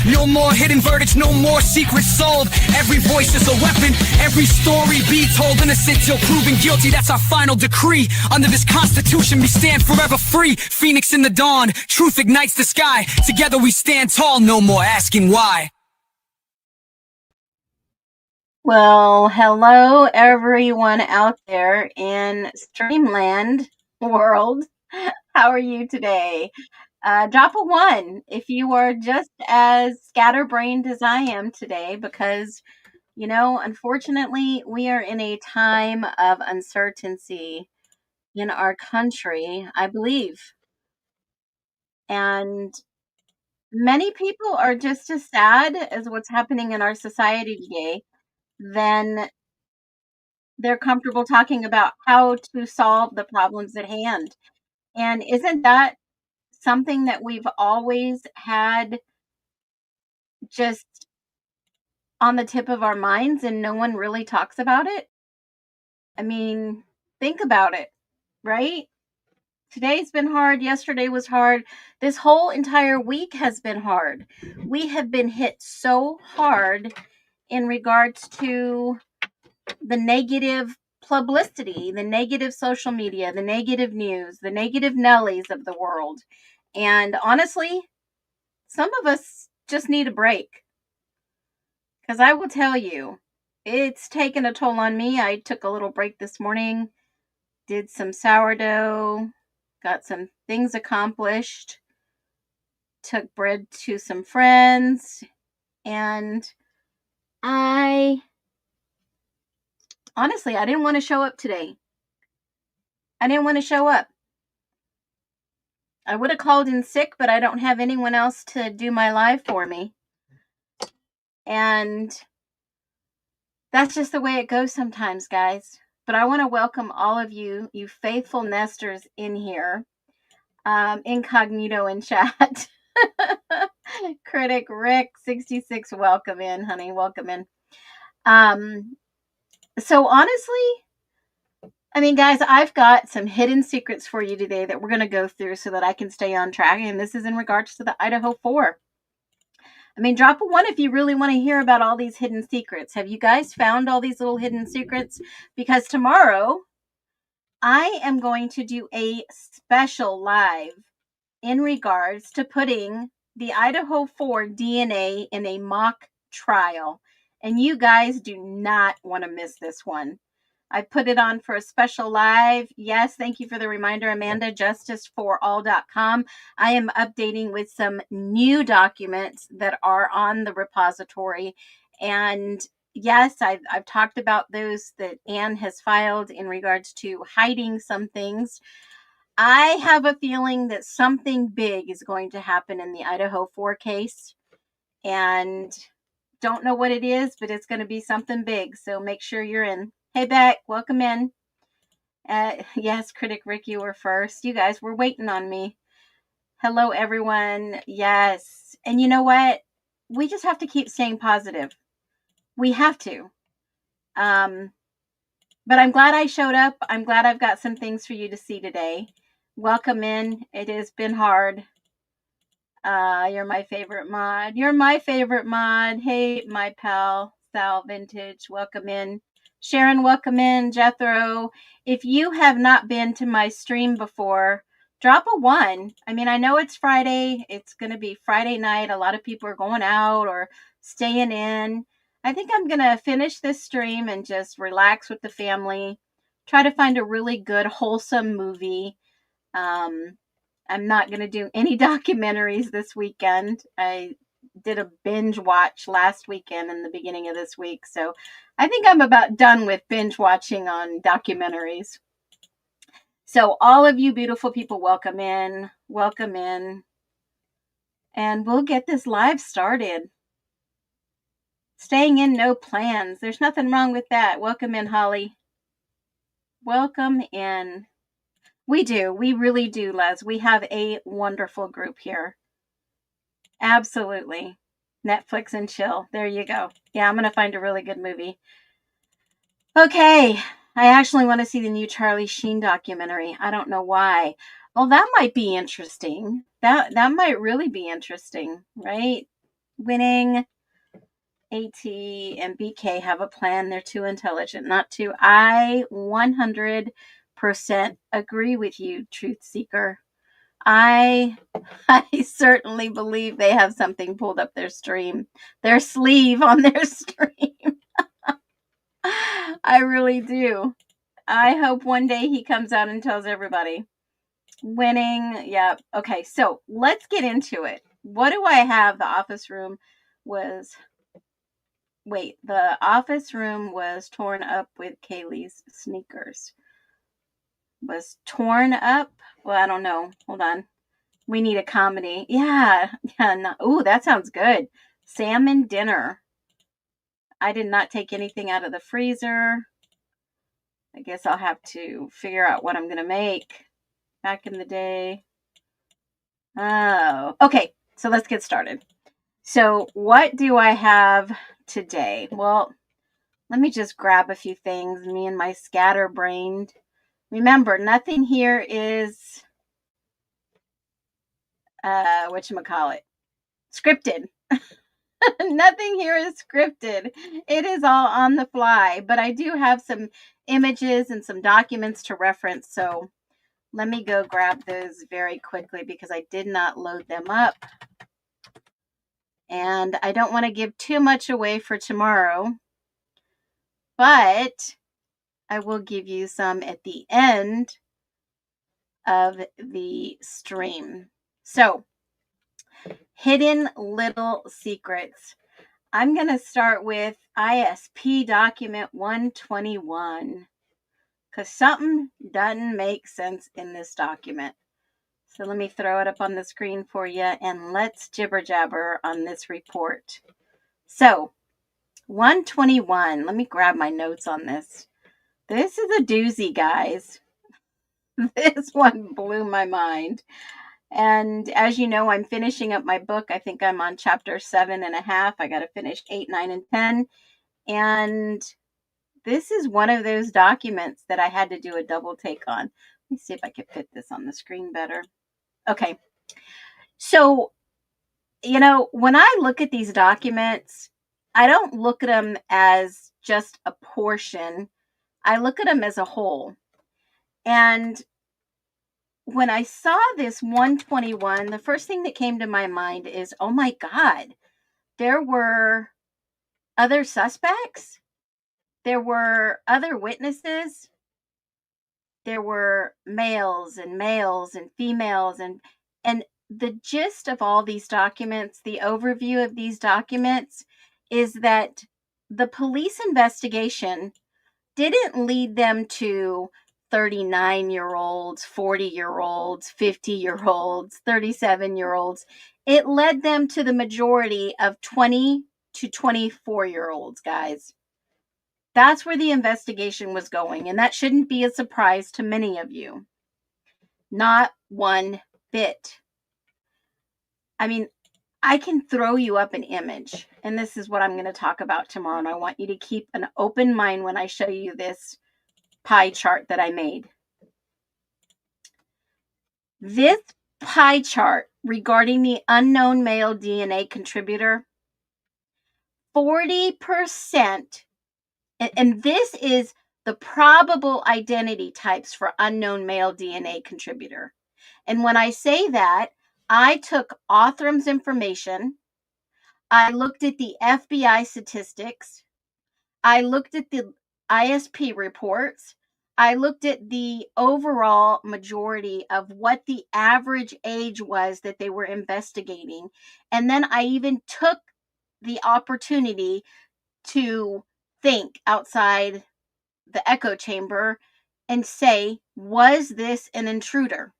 No more hidden verdicts, no more secrets sold. Every voice is a weapon, every story be told. Innocent till proven guilty, that's our final decree. Under this constitution we stand forever free. Phoenix in the dawn, truth ignites the sky. Together we stand tall, no more asking why. Well, hello everyone out there in Streamland world. How are you today? Drop a 1 if you are just as scatterbrained as I am today, because, unfortunately, we are in a time of uncertainty in our country, I believe. And many people are just as sad as what's happening in our society today than they're comfortable talking about how to solve the problems at hand. And isn't that something that we've always had just on the tip of our minds and no one really talks about it? I mean, think about it, right? Today's been hard. Yesterday was hard. This whole entire week has been hard. We have been hit so hard in regards to the negative publicity, the negative social media, the negative news, the negative Nellies of the world. And honestly, some of us just need a break. Because I will tell you, it's taken a toll on me. I took a little break this morning, did some sourdough, got some things accomplished, took bread to some friends, and honestly, I didn't want to show up today. I didn't want to show up. I would have called in sick, but I don't have anyone else to do my live for me. And that's just the way it goes sometimes, guys. But I want to welcome all of you, you faithful nesters in here, incognito in chat. Critic Rick 66, welcome in, honey, welcome in. So honestly, I mean, guys, I've got some hidden secrets for you today that we're going to go through so that I can stay on track. And this is in regards to the Idaho 4. I mean, drop a 1 if you really want to hear about all these hidden secrets. Have you guys found all these little hidden secrets? Because tomorrow, I am going to do a special live in regards to putting the Idaho 4 DNA in a mock trial. And you guys do not want to miss this one. I put it on for a special live. Yes, thank you for the reminder, Amanda. justiceforall.com. I am updating with some new documents that are on the repository. And yes, I've talked about those that Anne has filed in regards to hiding some things. I have a feeling that something big is going to happen in the Idaho 4 case. And don't know what it is, but it's going to be something big. So make sure you're in. Hey, Beck, welcome in. Yes, Critic Rick, you were first. You guys were waiting on me. Hello, everyone. Yes. And you know what? We just have to keep staying positive. We have to. But I'm glad I showed up. I'm glad I've got some things for you to see today. Welcome in. It has been hard. You're my favorite mod. You're my favorite mod. Hey, my pal, Sal Vintage. Welcome in. Sharon, welcome in. Jethro, if you have not been to my stream before, drop a 1. I mean, I know it's Friday. It's going to be Friday night. A lot of people are going out or staying in. I think I'm going to finish this stream and just relax with the family. Try to find a really good, wholesome movie. I'm not going to do any documentaries this weekend. I did a binge watch last weekend and the beginning of this week. So I think I'm about done with binge watching on documentaries. So all of you beautiful people, welcome in. Welcome in. And we'll get this live started. Staying in, no plans. There's nothing wrong with that. Welcome in, Holly. Welcome in. We do. We really do, Les. We have a wonderful group here. Absolutely. Netflix and chill. There you go. Yeah, I'm going to find a really good movie. Okay. I actually want to see the new Charlie Sheen documentary. I don't know why. Well, that might be interesting. That might really be interesting, right? Winning, AT, and BK have a plan. They're too intelligent not to. I 100% agree with you, Truth Seeker. I certainly believe they have something pulled up their sleeve on their stream. I really do. I hope one day he comes out and tells everybody. Winning, yeah. Okay, so let's get into it. What do I have? The office room was torn up with Kaylee's sneakers. Was torn up? Well, I don't know. Hold on. We need a comedy. Yeah. No. Ooh, that sounds good. Salmon dinner. I did not take anything out of the freezer. I guess I'll have to figure out what I'm going to make. Back in the day. Oh, okay. So let's get started. So what do I have today? Well, let me just grab a few things. Me and my scatterbrained. Remember, nothing here is whatchamacallit, scripted. Nothing here is scripted. It is all on the fly. But I do have some images and some documents to reference. So let me go grab those very quickly because I did not load them up. And I don't want to give too much away for tomorrow. But I will give you some at the end of the stream. So, hidden little secrets. I'm going to start with ISP document 121 because something doesn't make sense in this document. So let me throw it up on the screen for you and let's jibber jabber on this report. So 121, let me grab my notes on this. This is a doozy, guys. This one blew my mind. And as you know, I'm finishing up my book. I think I'm on chapter 7.5. I got to finish 8, 9, and 10. And this is one of those documents that I had to do a double take on. Let me see if I can fit this on the screen better. Okay. So, when I look at these documents, I don't look at them as just a portion. I look at them as a whole. And when I saw this 121, the first thing that came to my mind is, oh my God, there were other suspects. There were other witnesses. There were males and females and the gist of all these documents, the overview of these documents is that the police investigation didn't lead them to 39-year-olds, 40-year-olds, 50-year-olds, 37-year-olds. It led them to the majority of 20 to 24-year-olds, guys. That's where the investigation was going, and that shouldn't be a surprise to many of you. Not one bit. I mean, I can throw you up an image, and this is what I'm going to talk about tomorrow, and I want you to keep an open mind when I show you this pie chart that I made. This pie chart regarding the unknown male DNA contributor, 40%, and this is the probable identity types for unknown male DNA contributor. And when I say that, I took Othram's information, I looked at the FBI statistics, I looked at the ISP reports, I looked at the overall majority of what the average age was that they were investigating. And then I even took the opportunity to think outside the echo chamber and say, was this an intruder?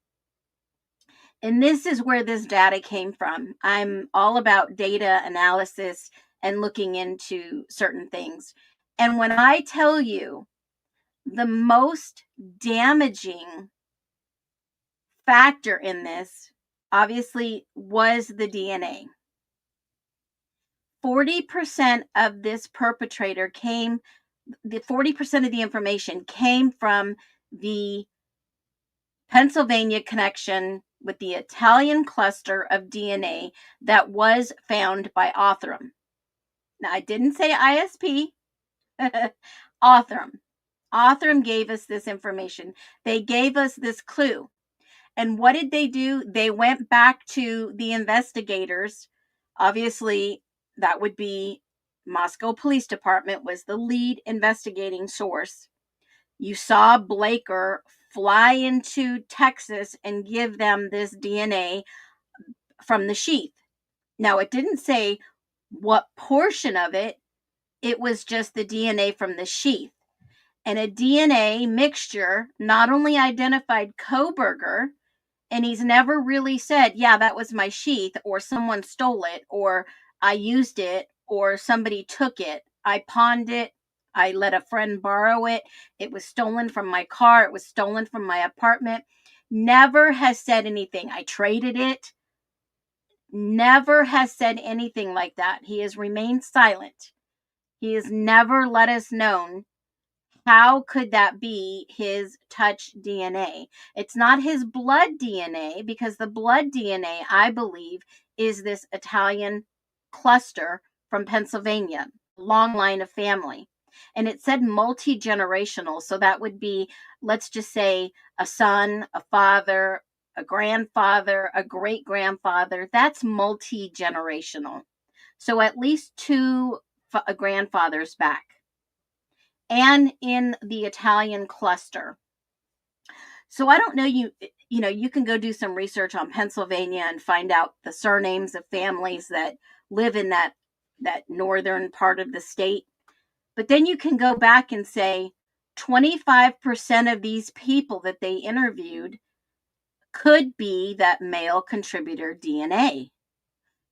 And this is where this data came from. I'm all about data analysis and looking into certain things. And when I tell you the most damaging factor in this, obviously, was the DNA. 40% of this perpetrator came, the 40% of the information came from the Pennsylvania connection with the Italian cluster of DNA that was found by Othram. Now, I didn't say ISP. Othram. Othram gave us this information. They gave us this clue. And what did they do? They went back to the investigators. Obviously, that would be Moscow Police Department was the lead investigating source. You saw Blaker fly into Texas and give them this DNA from the sheath. Now, it didn't say what portion of it. It was just the DNA from the sheath. And a DNA mixture not only identified Koberger, and he's never really said, yeah, that was my sheath, or someone stole it, or I used it, or somebody took it. I pawned it. I let a friend borrow it. It was stolen from my car. It was stolen from my apartment. Never has said anything. I traded it. Never has said anything like that. He has remained silent. He has never let us know. How could that be his touch DNA? It's not his blood DNA, because the blood DNA, I believe, is this Italian cluster from Pennsylvania, long line of family. And it said multi-generational. So that would be, let's just say, a son, a father, a grandfather, a great-grandfather. That's multi-generational. So at least two grandfathers back. And in the Italian cluster. So I don't know, you can go do some research on Pennsylvania and find out the surnames of families that live in that northern part of the state. But then you can go back and say 25% of these people that they interviewed could be that male contributor DNA.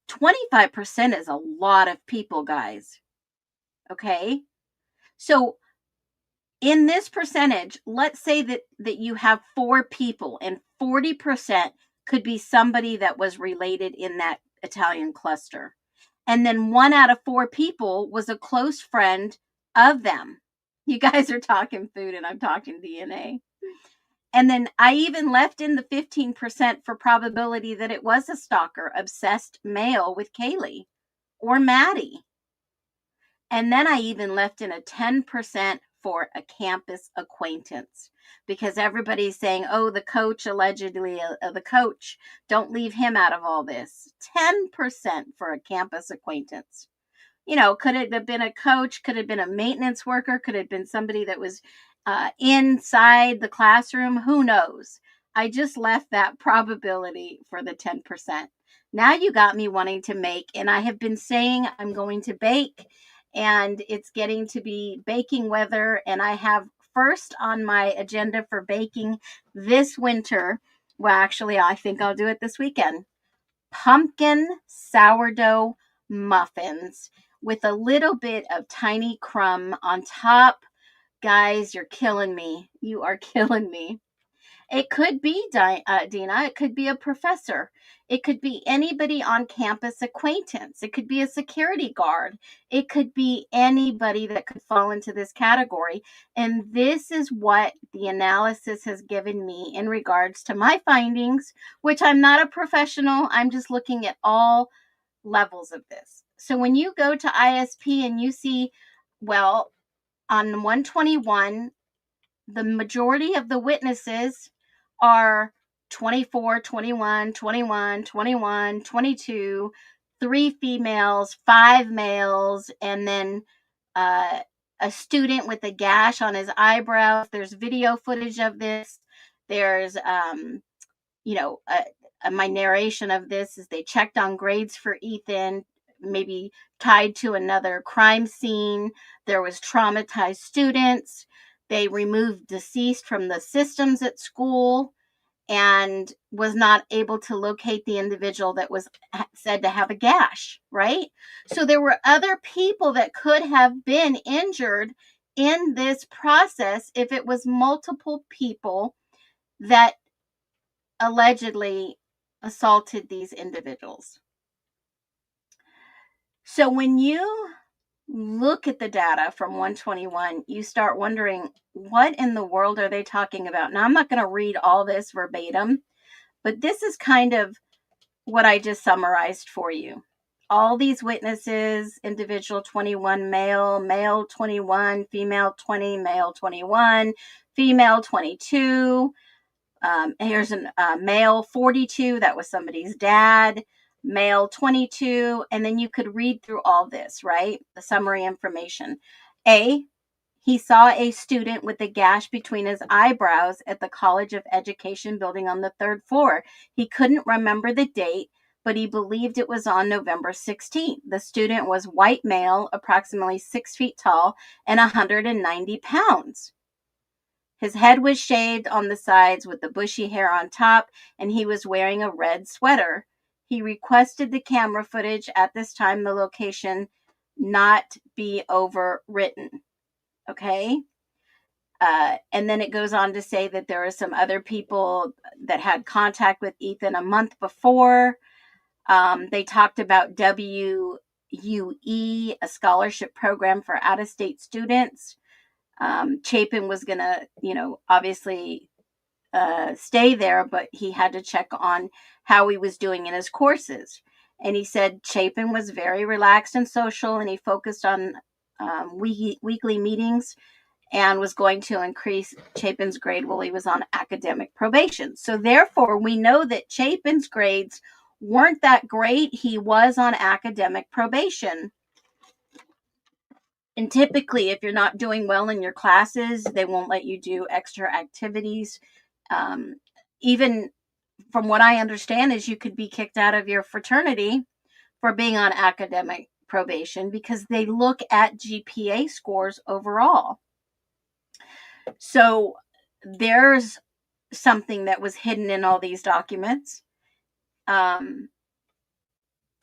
25% is a lot of people, guys. Okay? So in this percentage, let's say that you have 4 people and 40% could be somebody that was related in that Italian cluster. And then 1 out of 4 people was a close friend of them. You guys are talking food and I'm talking DNA. And then I even left in the 15% for probability that it was a stalker, obsessed male with Kaylee or Maddie. And then I even left in a 10% for a campus acquaintance, because everybody's saying, oh, the coach, allegedly the coach, don't leave him out of all this. 10% for a campus acquaintance. Could it have been a coach? Could it have been a maintenance worker? Could it have been somebody that was inside the classroom? Who knows? I just left that probability for the 10%. Now you got me wanting to make, and I have been saying I'm going to bake, and it's getting to be baking weather, and I have first on my agenda for baking this winter, well, actually, I think I'll do it this weekend, pumpkin sourdough muffins with a little bit of tiny crumb on top. Guys, you're killing me. You are killing me. It could be, Dina, it could be a professor. It could be anybody on campus acquaintance. It could be a security guard. It could be anybody that could fall into this category. And this is what the analysis has given me in regards to my findings, which I'm not a professional. I'm just looking at all levels of this. So when you go to ISP and you see, well, on 121, the majority of the witnesses are 24, 21, 21, 21, 22, 3 females, 5 males, and then a student with a gash on his eyebrow. There's video footage of this. There's, my narration of this is they checked on grades for Ethan, maybe tied to another crime scene. There was traumatized students. They removed deceased from the systems at school and was not able to locate the individual that was said to have a gash, right? So there were other people that could have been injured in this process if it was multiple people that allegedly assaulted these individuals. So when you look at the data from 121, you start wondering, what in the world are they talking about? Now, I'm not going to read all this verbatim, But this is kind of what I just summarized for you. All these witnesses, individual 21 male, male 21, female 20, male 21, female 22. Here's a male 42, that was somebody's dad, male 22, and then you could read through all this, right? The summary information. A, he saw a student with a gash between his eyebrows at the College of Education building on the 3rd floor. He couldn't remember the date, but he believed it was on November 16th. The student was white male, approximately 6 feet tall, and 190 pounds. His head was shaved on the sides with the bushy hair on top, and he was wearing a red sweater. He requested the camera footage at this time, the location not be overwritten. Okay? And then it goes on to say that there are some other people that had contact with Ethan a month before. They talked about WUE, a scholarship program for out-of-state students. Chapin was going to, obviously stay there, but he had to check on how he was doing in his courses. And he said Chapin was very relaxed and social, and he focused on weekly meetings and was going to increase Chapin's grade while he was on academic probation. So therefore, we know that Chapin's grades weren't that great. He was on academic probation. And typically, if you're not doing well in your classes, they won't let you do extra activities. Even from what I understand is you could be kicked out of your fraternity for being on academic probation because they look at GPA scores overall. So there's something that was hidden in all these documents. And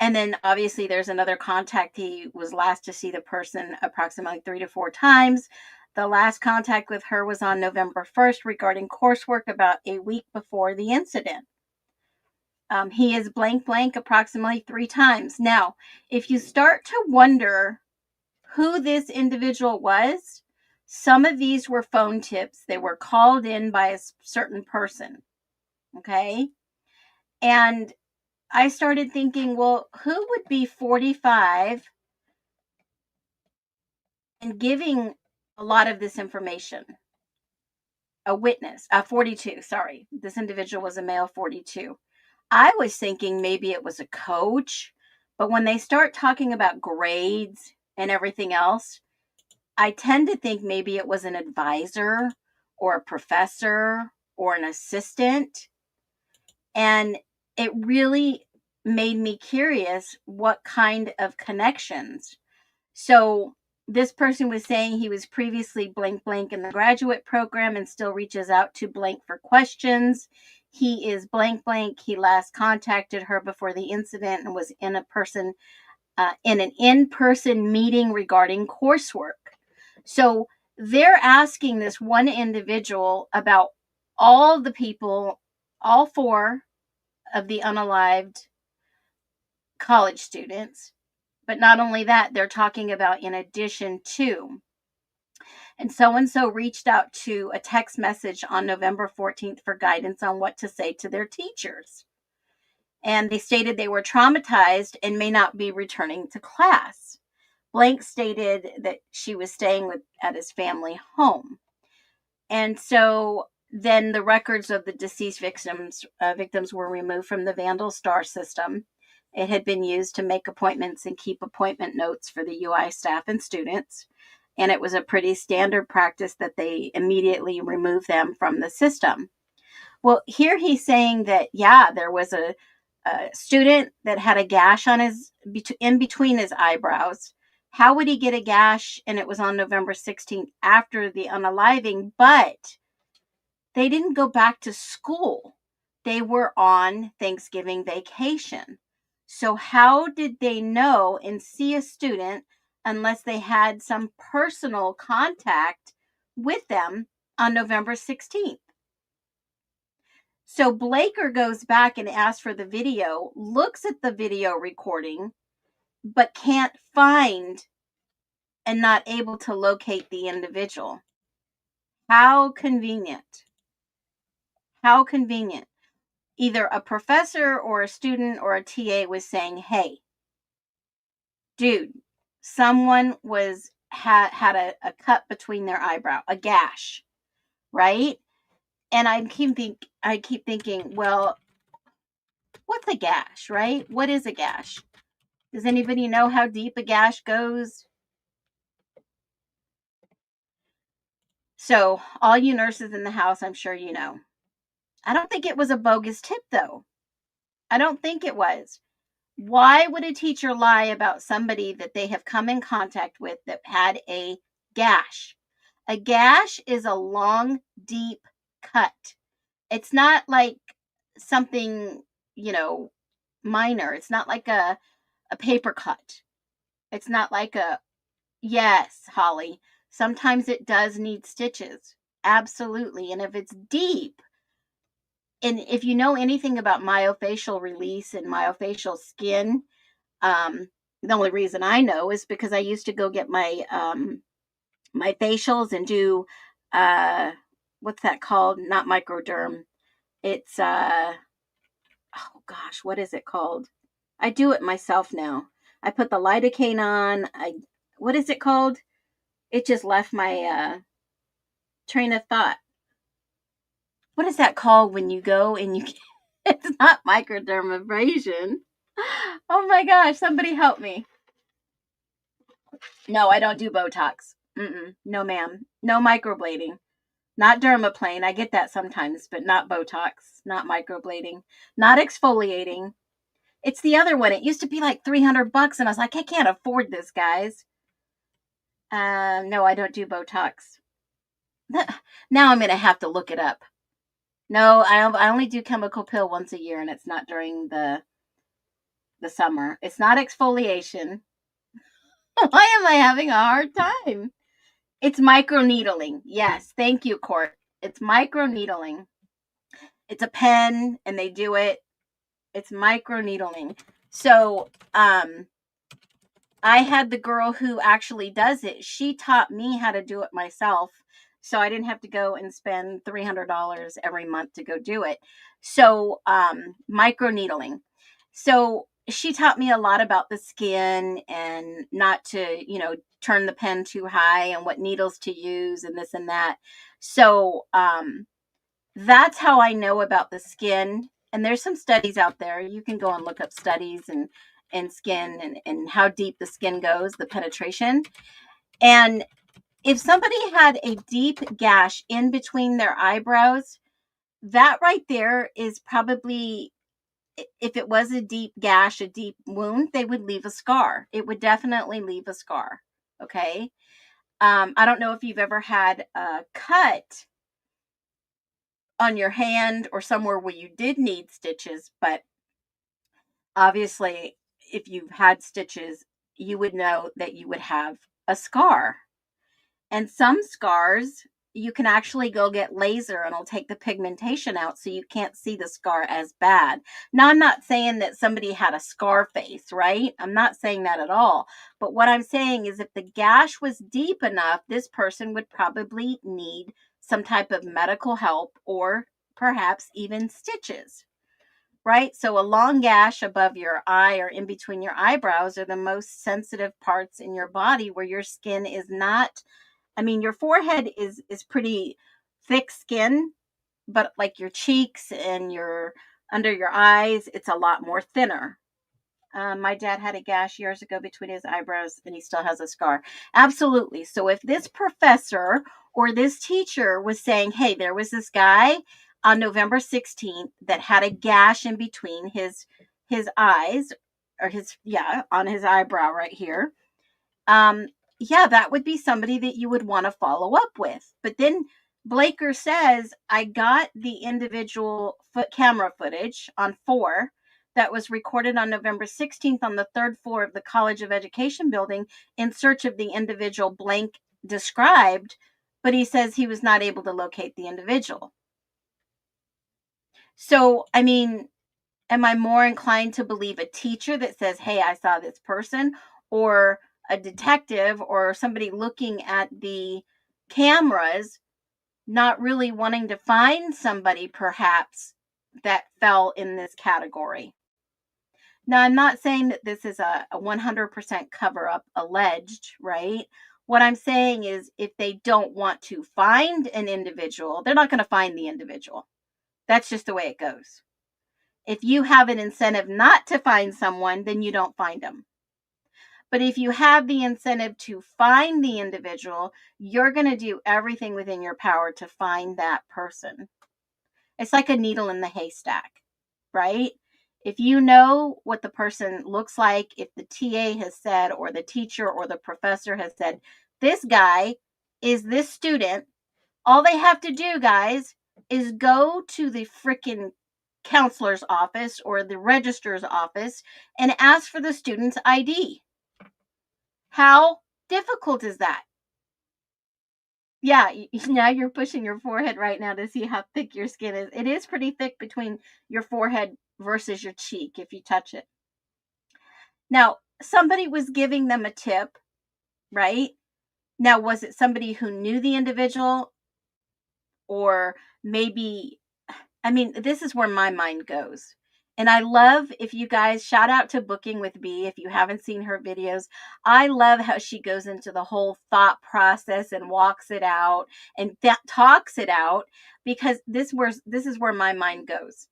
then obviously there's another contact. He was last to see the person approximately 3 to 4 times. The last contact with her was on November 1st regarding coursework about a week before the incident. He is blank blank approximately 3 times. Now, if you start to wonder who this individual was, some of these were phone tips. They were called in by a certain person. Okay? And I started thinking, well, who would be 45 and giving a lot of this information? A witness, 42, sorry. This individual was a male 42. I was thinking maybe it was a coach, but when they start talking about grades and everything else, I tend to think maybe it was an advisor or a professor or an assistant. And it really made me curious what kind of connections. So this person was saying he was previously blank blank in the graduate program and still reaches out to blank for questions. He is blank blank. He last contacted her before the incident and was in an in-person meeting regarding coursework. So they're asking this one individual about all the people, all 4 of the unalived college students. But not only that, they're talking about in addition to. And so reached out to a text message on November 14th for guidance on what to say to their teachers. And they stated they were traumatized and may not be returning to class. Blank stated that she was staying at his family home. And so then the records of the deceased victims were removed from the Vandal Star system. It had been used to make appointments and keep appointment notes for the UI staff and students. And it was a pretty standard practice that they immediately remove them from the system. Well, here he's saying that, there was a student that had a gash on in between his eyebrows. How would he get a gash? And it was on November 16th after the unaliving, but they didn't go back to school. They were on Thanksgiving vacation. So how did they know and see a student unless they had some personal contact with them on November 16th? So Blaker goes back and asks for the video, looks at the video recording, but can't find and not able to locate the individual. How convenient. How convenient. either a professor or a student or a TA was saying, hey, dude, someone had a cut between their eyebrow, a gash, right? And I keep thinking, well, what's a gash, right? What is a gash? Does anybody know how deep a gash goes? So, all you nurses in the house, I'm sure you know. I don't think it was a bogus tip, though. I don't think it was. Why would a teacher lie about somebody that they have come in contact with that had a gash? A gash is a long, deep cut. It's not like something, minor. It's not like a paper cut. It's not like yes, Holly. Sometimes it does need stitches. Absolutely. And if it's deep, and if you know anything about myofascial release and myofascial skin, the only reason I know is because I used to go get my my facials and do what's that called? Not microderm. It's oh gosh, what is it called? I do it myself now. I put the lidocaine on. What is it called? It just left my train of thought. What is that called when you go and you it's not microdermabrasion. Oh my gosh, somebody help me. No, I don't do Botox. No, ma'am. No microblading. Not dermaplane. I get that sometimes, but not Botox. Not microblading. Not exfoliating. It's the other one. It used to be like $300, and I was like, I can't afford this, guys. No, I don't do Botox. Now I'm going to have to look it up. No, I only do chemical peel once a year, and it's not during the summer. It's not exfoliation. Why am I having a hard time? It's microneedling. Yes, thank you, Court. It's microneedling. It's a pen, and they do it. It's microneedling. So, I had the girl who actually does it. She taught me how to do it myself. So I didn't have to go and spend $300 every month to go do it. So, microneedling. So she taught me a lot about the skin and not to, turn the pen too high and what needles to use and this and that. So, that's how I know about the skin. And there's some studies out there. You can go and look up studies and skin and how deep the skin goes, the penetration. And if somebody had a deep gash in between their eyebrows, that right there is probably, if it was a deep gash, a deep wound, they would leave a scar. It would definitely leave a scar. Okay. I don't know if you've ever had a cut on your hand or somewhere where you did need stitches, but obviously, if you've had stitches, you would know that you would have a scar. And some scars, you can actually go get laser and it'll take the pigmentation out so you can't see the scar as bad. Now, I'm not saying that somebody had a scar face, right? I'm not saying that at all. But what I'm saying is if the gash was deep enough, this person would probably need some type of medical help or perhaps even stitches. Right? So a long gash above your eye or in between your eyebrows are the most sensitive parts in your body where your skin is not, your forehead is pretty thick skin, but like your cheeks and your under your eyes, it's a lot more thinner. My dad had a gash years ago between his eyebrows and he still has a scar. Absolutely. So if this professor or this teacher was saying, hey, there was this guy on November 16th that had a gash in between his eyes or on his eyebrow right here. That would be somebody that you would want to follow up with. But then Blaker says, I got the individual camera footage on 4 that was recorded on November 16th on the 3rd floor of the College of Education building in search of the individual blank described, but he says he was not able to locate the individual. So, am I more inclined to believe a teacher that says, hey, I saw this person, or a detective or somebody looking at the cameras, not really wanting to find somebody perhaps that fell in this category. Now, I'm not saying that this is a 100% cover up alleged, right? What I'm saying is if they don't want to find an individual, they're not going to find the individual. That's just the way it goes. If you have an incentive not to find someone, then you don't find them. But if you have the incentive to find the individual, you're going to do everything within your power to find that person. It's like a needle in the haystack, right? If you know what the person looks like, if the TA has said, or the teacher or the professor has said, this guy is this student, all they have to do, guys, is go to the freaking counselor's office or the registrar's office and ask for the student's ID. How difficult is that? Yeah, now you're pushing your forehead right now to see how thick your skin is. It is pretty thick between your forehead versus your cheek if you touch it. Now, somebody was giving them a tip, right? Now, was it somebody who knew the individual? Or maybe, I mean, this is where my mind goes. And I love, if you guys, shout out to Booking with B, if you haven't seen her videos. I love how she goes into the whole thought process and walks it out and talks it out, because this is where my mind goes.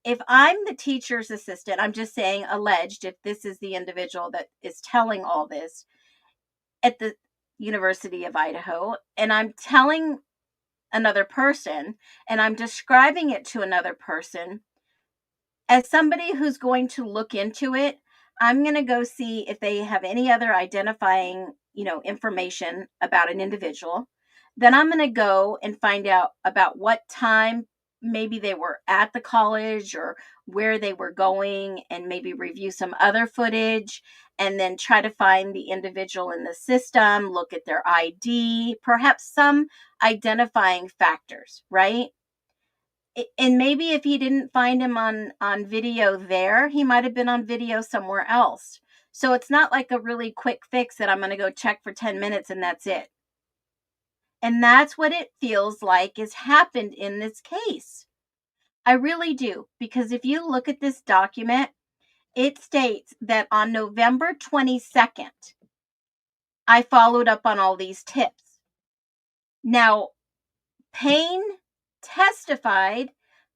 If I'm the teacher's assistant, I'm just saying alleged, if this is the individual that is telling all this at the University of Idaho, and I'm telling another person and I'm describing it to another person, as somebody who's going to look into it, I'm going to go see if they have any other identifying, information about an individual. Then I'm going to go and find out about what time maybe they were at the college or where they were going, and maybe review some other footage, and then try to find the individual in the system, look at their ID, perhaps some identifying factors, right? And maybe if he didn't find him on video there, he might have been on video somewhere else. So it's not like a really quick fix that I'm going to go check for 10 minutes and that's it. And that's what it feels like has happened in this case. I really do. Because if you look at this document, it states that on November 22nd, I followed up on all these tips. Now, Payne testified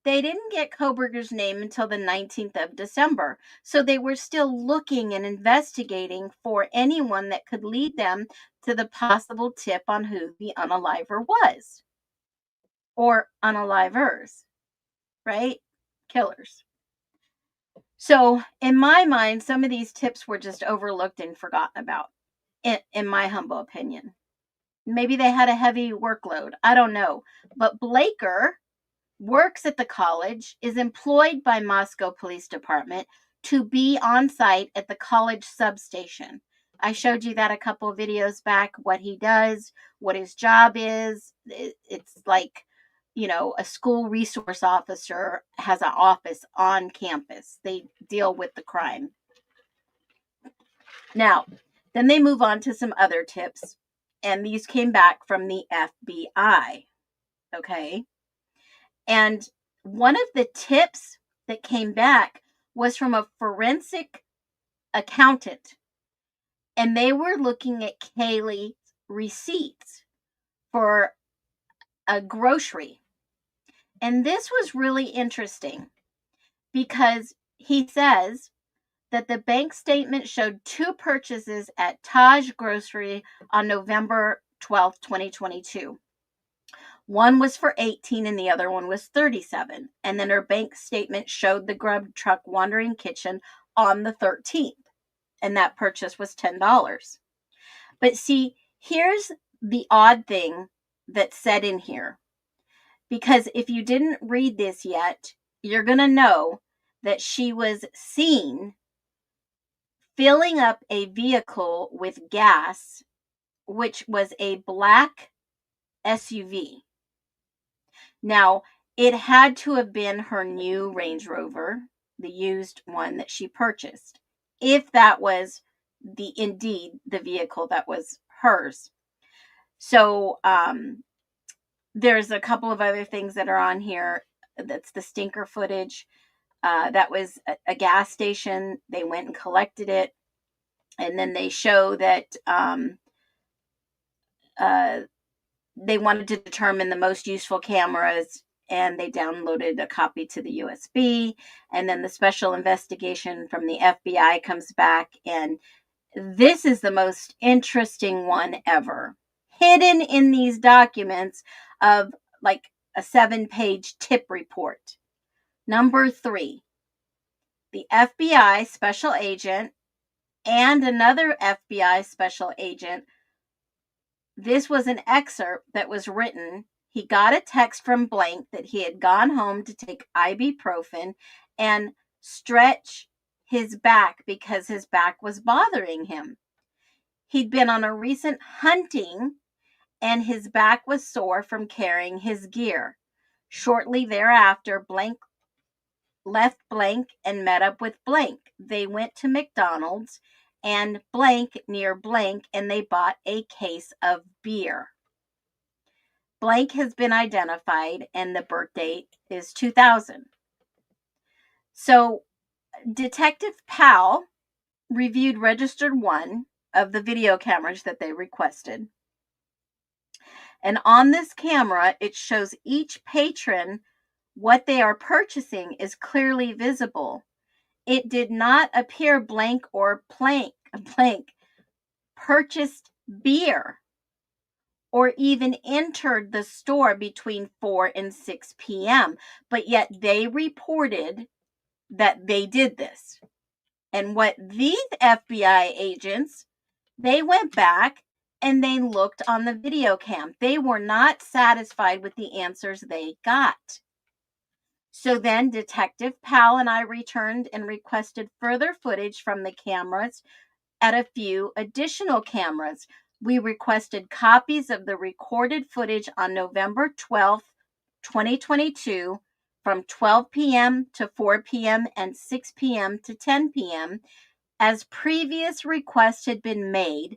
they didn't get Koberger's name until the 19th of December. So they were still looking and investigating for anyone that could lead them to the possible tip on who the unaliver was. Or unalivers, right? Killers. So in my mind, some of these tips were just overlooked and forgotten about, in my humble opinion. Maybe they had a heavy workload. I don't know. But Blaker works at the college, is employed by Moscow Police Department to be on site at the college substation. I showed you that a couple of videos back, what he does, what his job is. It's like, a school resource officer has an office on campus. They deal with the crime. Now, then they move on to some other tips, and these came back from the FBI. Okay. And one of the tips that came back was from a forensic accountant. And they were looking at Kaylee's receipts for a grocery. And this was really interesting because he says that the bank statement showed 2 purchases at Taj Grocery on November 12th, 2022. One was for 18 and the other one was 37. And then her bank statement showed the grub truck Wandering Kitchen on the 13th. And that purchase was $10. But see, here's the odd thing that's said in here. Because if you didn't read this yet, you're going to know that she was seen filling up a vehicle with gas, which was a black SUV. Now, it had to have been her new Range Rover, the used one that she purchased, if that was indeed the vehicle that was hers. So, there's a couple of other things that are on here That's the stinker footage. That was a gas station. They went and collected it. And then they show that they wanted to determine the most useful cameras, and they downloaded a copy to the USB. And then the special investigation from the FBI comes back, and this is the most interesting one ever. Hidden in these documents of like a 7-page tip report. Number 3, the FBI special agent and another FBI special agent. This was an excerpt that was written. He got a text from blank that he had gone home to take ibuprofen and stretch his back because his back was bothering him. He'd been on a recent hunting and his back was sore from carrying his gear. Shortly thereafter, blank left blank and met up with blank. They went to McDonald's and blank near blank, and they bought a case of beer. Blank has been identified, and the birth date is 2000. So Detective Powell reviewed registered one of the video cameras that they requested. And on this camera, it shows each patron what they are purchasing is clearly visible. It did not appear blank or blank purchased beer or even entered the store between 4 and 6 p.m. But yet they reported that they did this. And what these FBI agents, they went back and they looked on the video cam. They were not satisfied with the answers they got. So then Detective Powell and I returned and requested further footage from the cameras at a few additional cameras. We requested copies of the recorded footage on November 12th, 2022, from 12 p.m. to 4 p.m. and 6 p.m. to 10 p.m., as previous requests had been made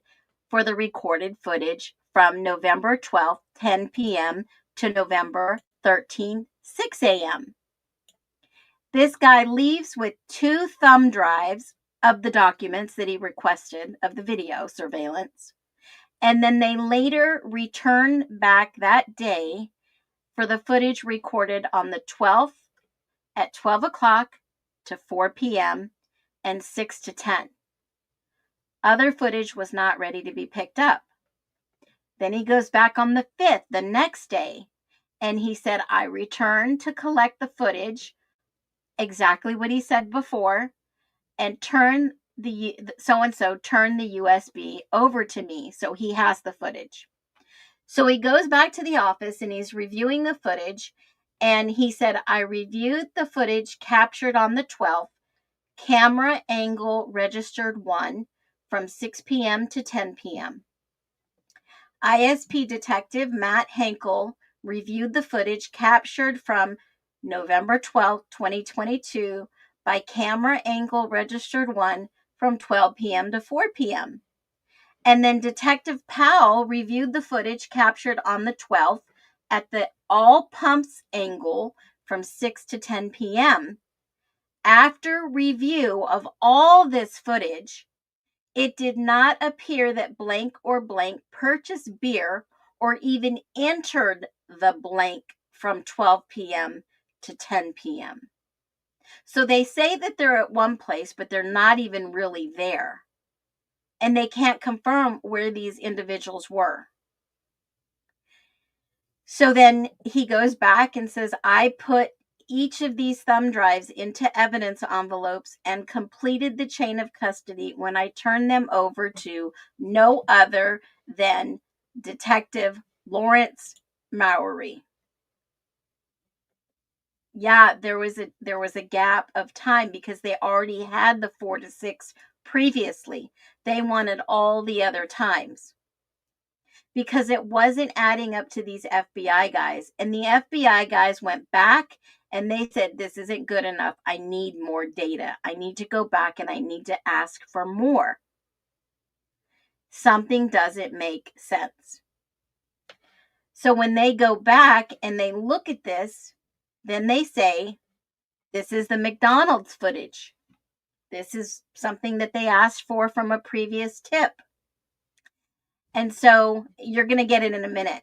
for the recorded footage from November 12th, 10 p.m. to November 13th, 6 a.m. This guy leaves with 2 thumb drives of the documents that he requested of the video surveillance. And then they later return back that day for the footage recorded on the 12th at 12 o'clock to 4 p.m. and 6 to 10. Other footage was not ready to be picked up. Then he goes back on the 5th, the next day, and he said, I returned to collect the footage, exactly what he said before, and turn the so-and-so turned the USB over to me, so he has the footage. So he goes back to the office and he's reviewing the footage, and he said, I reviewed the footage captured on the 12th, camera angle registered 1 from 6 p.m. to 10 p.m. ISP Detective Matt Henkel reviewed the footage captured from November 12, 2022 by camera angle registered 1 from 12 p.m. to 4 p.m. And then Detective Powell reviewed the footage captured on the 12th at the all pumps angle from 6 to 10 p.m. After review of all this footage, it did not appear that blank or blank purchased beer or even entered the blank from 12 p.m. to 10 p.m. So they say that they're at one place, but they're not even really there. And they can't confirm where these individuals were. So then he goes back and says, I put each of these thumb drives into evidence envelopes and completed the chain of custody when I turned them over to no other than Detective Lawrence Mowry. Yeah, there was a gap of time because they already had the 4 to 6 previously. They wanted all the other times because it wasn't adding up to these FBI guys. And the FBI guys went back and they said, this isn't good enough. I need more data. I need to go back and I need to ask for more. Something doesn't make sense. So when they go back and they look at this, Then they say, this is the McDonald's footage. This is something that they asked for from a previous tip. And so you're going to get it in a minute.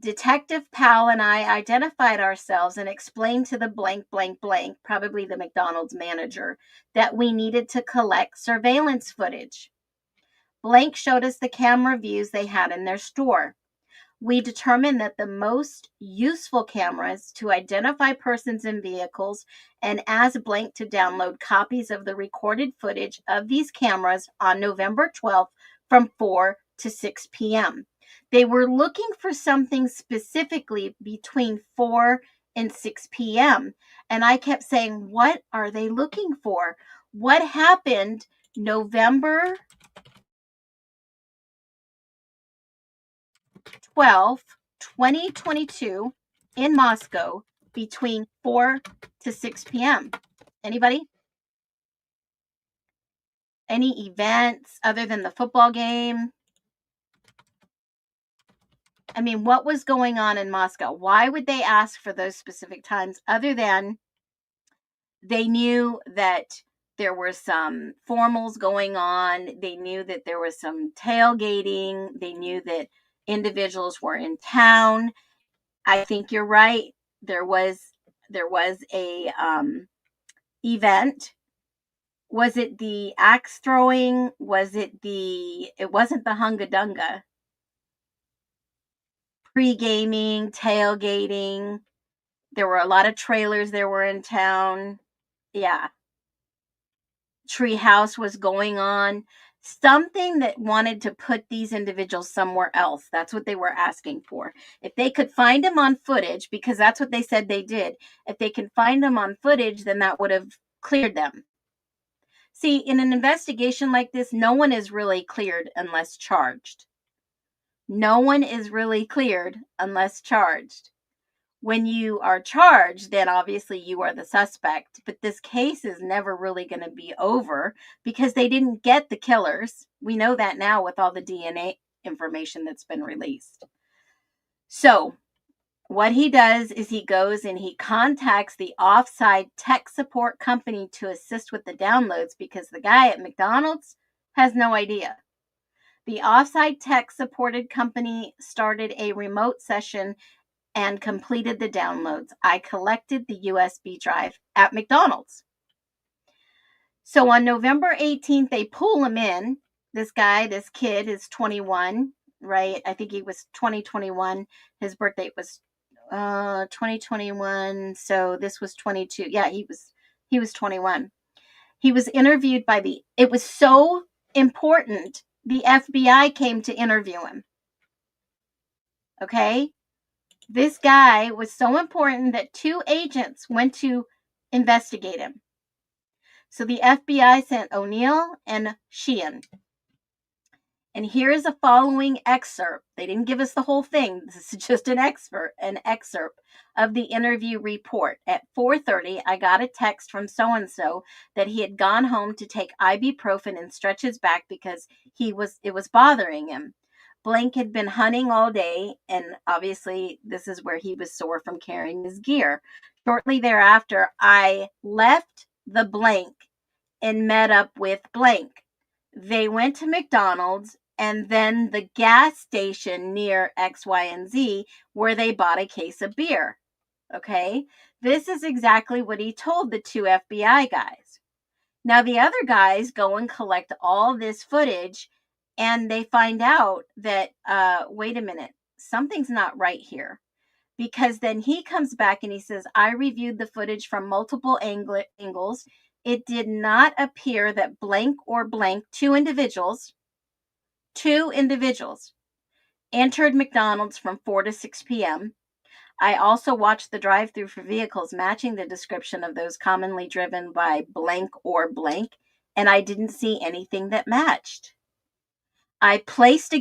Detective Powell and I identified ourselves and explained to the blank, blank, blank, probably the McDonald's manager, that we needed to collect surveillance footage. Blank showed us the camera views they had in their store. We determined that the most useful cameras to identify persons in vehicles, and asked Blank to download copies of the recorded footage of these cameras on November 12th from 4 to 6 p.m. They were looking for something specifically between 4 and 6 p.m. And I kept saying, what are they looking for? What happened November 12th, 2022 in Moscow between 4 to 6 p.m.? Anybody? Any events other than the football game? I mean, what was going on in Moscow? Why would they ask for those specific times other than they knew that there were some formals going on? They knew that there was some tailgating. They knew that individuals were in town. I think you're right. There was a event. Was it the axe throwing? It wasn't the Hunga Dunga. Pre-gaming, tailgating. There were a lot of trailers that were in town. Yeah. Treehouse was going on. Something that wanted to put these individuals somewhere else. That's what they were asking for. If they could find them on footage, because that's what they said they did. If they can find them on footage, then that would have cleared them. See, in an investigation like this, no one is really cleared unless charged. No one is really cleared unless charged. When you are charged, then obviously you are the suspect. But this case is never really going to be over because they didn't get the killers. We know that now with all the DNA information that's been released. So what he does is he goes and he contacts the offsite tech support company to assist with the downloads because the guy at McDonald's has no idea. The offsite tech supported company started a remote session and completed the downloads. I collected the USB drive at McDonald's. So on November 18th, they pull him in. This kid is 21, right? I think he was 2021. His birthday was 2021. So this was 22. Yeah, he was 21. He was interviewed it was so important. The FBI came to interview him. Okay? This guy was so important that 2 agents went to investigate him. So the FBI sent O'Neill and Sheehan. And here is a following excerpt. They didn't give us the whole thing. This is just an excerpt of the interview report. At 4:30, I got a text from so-and-so that he had gone home to take ibuprofen and stretch his back because it was bothering him. Blank had been hunting all day, and obviously this is where he was sore from carrying his gear. Shortly thereafter, I left the blank and met up with blank. They went to McDonald's and then the gas station near X, Y, and Z where they bought a case of beer. Okay? This is exactly what he told the 2 FBI guys. Now, the other guys go and collect all this footage and they find out that, wait a minute, something's not right here. Because then he comes back and he says, I reviewed the footage from multiple angles. It did not appear that blank or blank, two individuals, entered McDonald's from 4 to 6 p.m. I also watched the drive-thru for vehicles matching the description of those commonly driven by blank or blank, and I didn't see anything that matched. I placed the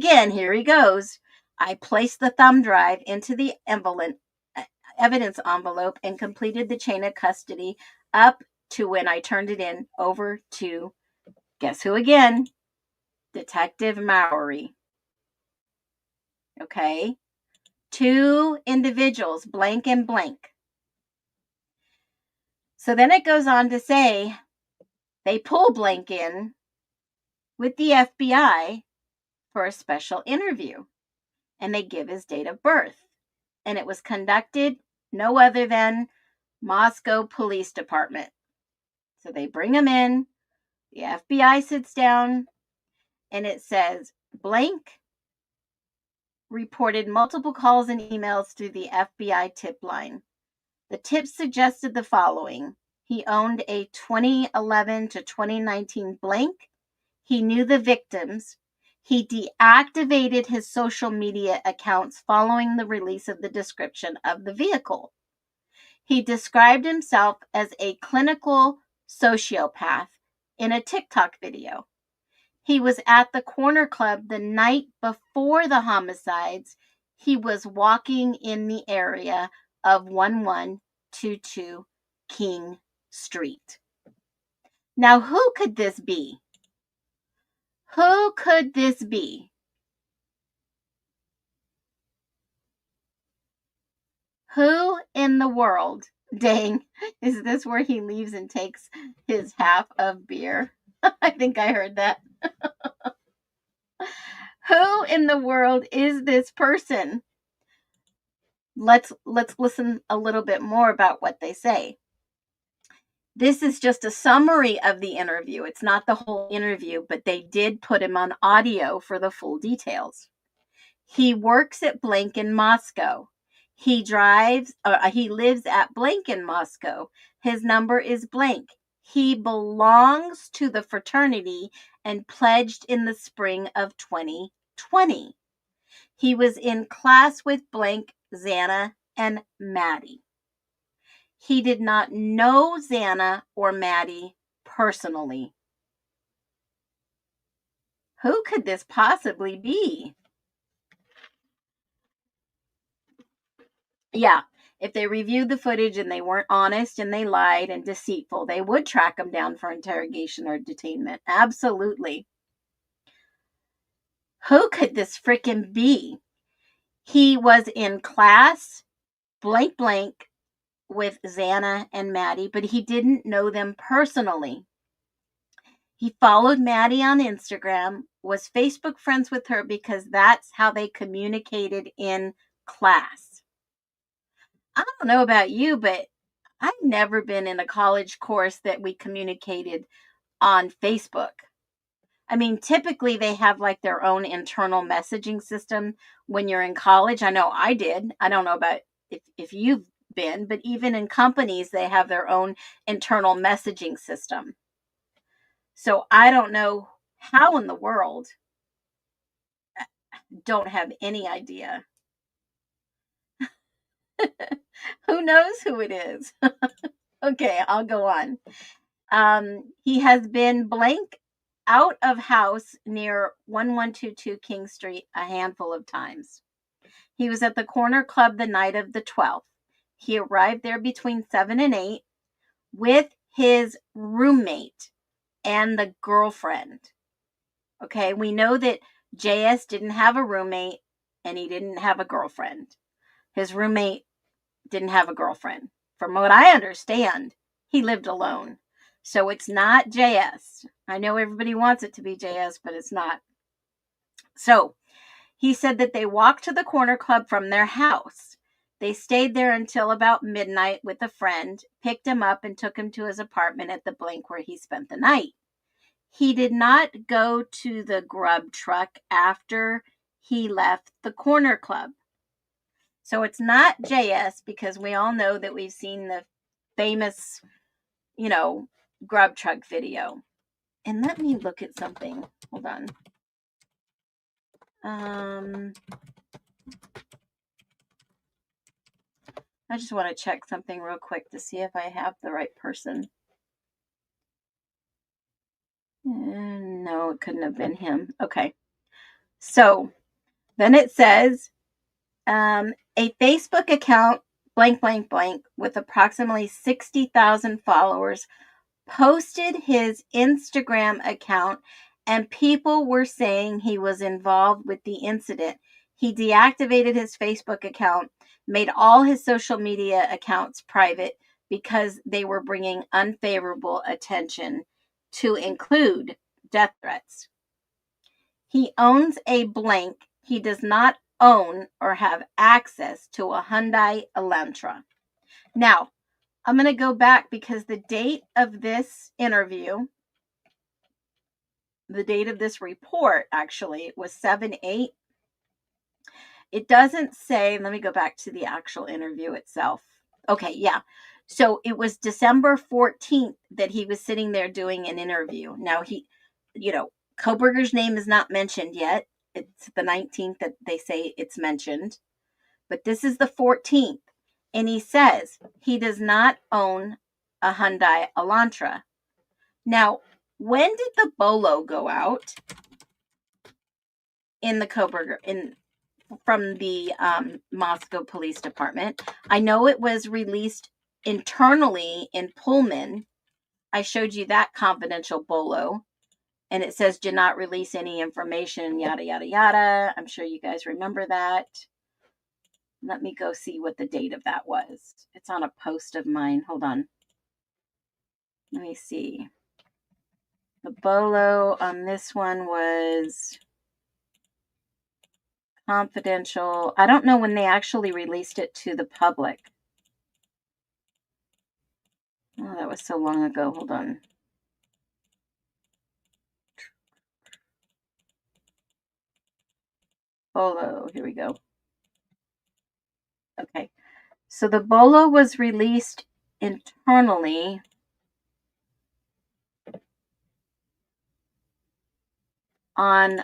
thumb drive into the evidence envelope and completed the chain of custody up to when I turned it in over to, guess who again? Detective Mowry. Okay? 2 individuals, blank and blank. So then it goes on to say they pull blank in with the FBI for a special interview, and they give his date of birth. And it was conducted no other than Moscow Police Department. So they bring him in, the FBI sits down, and it says blank reported multiple calls and emails through the FBI tip line. The tips suggested the following. He owned a 2011 to 2019 blank. He knew the victims. He deactivated his social media accounts following the release of the description of the vehicle. He described himself as a clinical sociopath in a TikTok video. He was at the corner club the night before the homicides. He was walking in the area of 1122 King Street. Now, who could this be? Who could this be? Who in the world, dang, is this where he leaves and takes his half of beer? I think I heard that. Who in the world is this person? Let's listen a little bit more about what they say. This is just a summary of the interview. It's not the whole interview, but they did put him on audio for the full details. He works at blank in Moscow. He lives at blank in Moscow. His number is blank. He belongs to the fraternity and pledged in the spring of 2020. He was in class with blank, Xana, and Maddie. He did not know Xana or Maddie personally. Who could this possibly be? Yeah, if they reviewed the footage and they weren't honest and they lied and deceitful, they would track them down for interrogation or detainment. Absolutely. Who could this frickin' be? He was in class, blank, blank, with Xana and Maddie, but he didn't know them personally. He followed Maddie on Instagram, was Facebook friends with her because that's how they communicated in class. I don't know about you, but I've never been in a college course that we communicated on Facebook. I mean, typically they have like their own internal messaging system when you're in college. I know I did. I don't know about if you've been, but even in companies, they have their own internal messaging system. So I don't know how in the world. Don't have any idea. Who knows who it is? Okay, I'll go on. He has been blank out of house near 1122 King Street a handful of times. He was at the corner club the night of the 12th. He arrived there between 7 and 8 with his roommate and the girlfriend. Okay, we know that JS didn't have a roommate and he didn't have a girlfriend. His roommate didn't have a girlfriend. From what I understand, he lived alone. So it's not JS. I know everybody wants it to be JS, but it's not. So he said that they walked to the corner club from their house. They stayed there until about midnight with a friend, picked him up and took him to his apartment at the blank where he spent the night. He did not go to the grub truck after he left the corner club. So it's not JS because we all know that we've seen the famous, grub truck video. And let me look at something. Hold on. I just want to check something real quick to see if I have the right person. No, it couldn't have been him. Okay. So then it says a Facebook account, blank, blank, blank, with approximately 60,000 followers posted his Instagram account and people were saying he was involved with the incident. He deactivated his Facebook account, made all his social media accounts private, because they were bringing unfavorable attention, to include death threats. He owns a blank. He does not own or have access to a Hyundai Elantra. Now, I'm going to go back because the date of this interview, the date of this report actually was 7/8. It doesn't say, let me go back to the actual interview itself. Okay, yeah. So it was December 14th that he was sitting there doing an interview. Now Kohberger's name is not mentioned yet. It's the 19th that they say it's mentioned. But this is the 14th. And he says he does not own a Hyundai Elantra. Now, when did the bolo go out in the Kohberger from the Moscow Police Department? I know it was released internally in Pullman. I showed you that confidential bolo. And it says, do not release any information, yada, yada, yada. I'm sure you guys remember that. Let me go see what the date of that was. It's on a post of mine. Hold on. Let me see. The bolo on this one was confidential. I don't know when they actually released it to the public. Oh, that was so long ago. Hold on. Bolo. Here we go. Okay. So the bolo was released internally on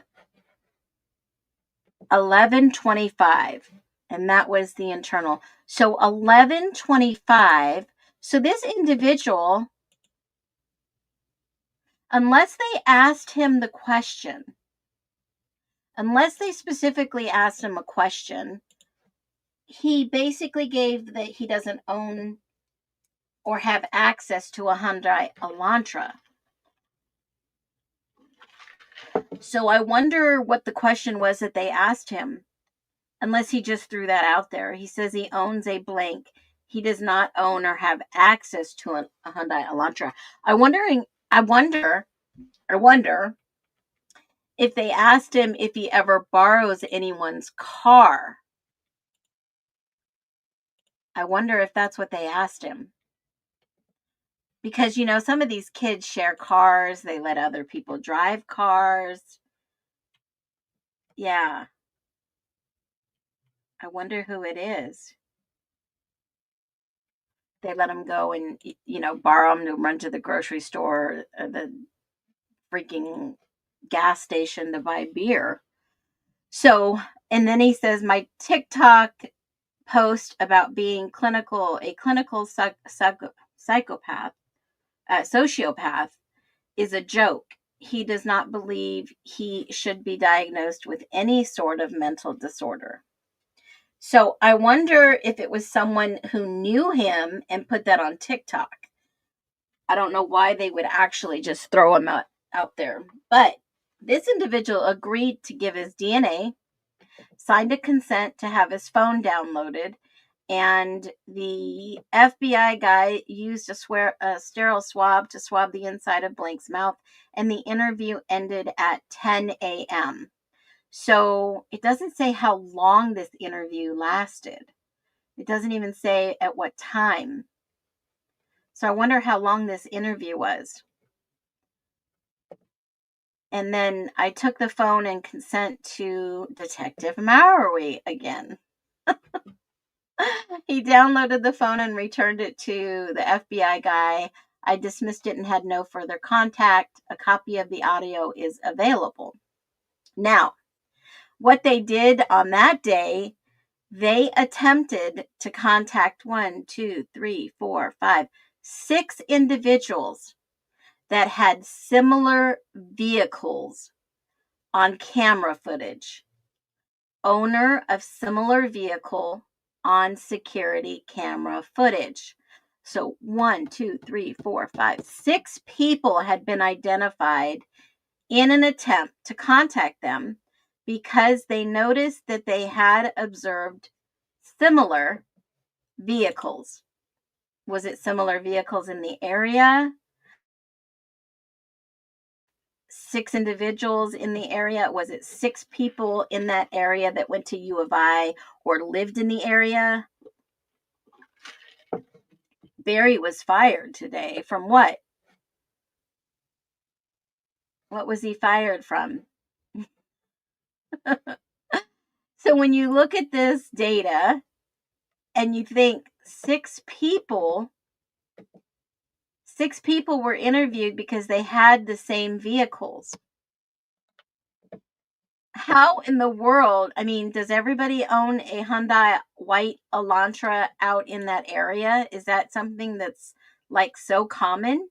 11/25, and that was the internal. So 11/25. So this individual, unless they asked him the question, unless they specifically asked him a question, he basically gave that he doesn't own or have access to a Hyundai Elantra. So I wonder what the question was that they asked him, unless he just threw that out there. He says he owns a blank. He does not own or have access to a Hyundai Elantra. I wonder if they asked him if he ever borrows anyone's car. I wonder if that's what they asked him. Because, some of these kids share cars. They let other people drive cars. Yeah. I wonder who it is. They let them go and, borrow them to run to the grocery store or the freaking gas station to buy beer. So, and then he says, my TikTok post about being a clinical psychopath, sociopath, is a joke. He does not believe he should be diagnosed with any sort of mental disorder. So I wonder if it was someone who knew him and put that on TikTok. I don't know why they would actually just throw him out there. But this individual agreed to give his DNA, signed a consent to have his phone downloaded, and the FBI guy used a sterile swab to swab the inside of Blank's mouth, and the interview ended at 10 a.m. So it doesn't say how long this interview lasted. It doesn't even say at what time. So I wonder how long this interview was. And then I took the phone and consent to Detective Maori again. He downloaded the phone and returned it to the FBI guy. I dismissed it and had no further contact. A copy of the audio is available. Now, what they did on that day, they attempted to contact 6 individuals that had similar vehicles on camera footage. Owner of similar vehicle on security camera footage. So 6 people had been identified in an attempt to contact them because they noticed that they had observed similar vehicles. Was it similar vehicles in the area? 6 individuals in the area? Was it 6 people in that area that went to U of I or lived in the area? Barry was fired today. From what? What was he fired from? So when you look at this data and you think 6 people were interviewed because they had the same vehicles. How in the world, I mean, does everybody own a Hyundai white Elantra out in that area? Is that something that's like so common?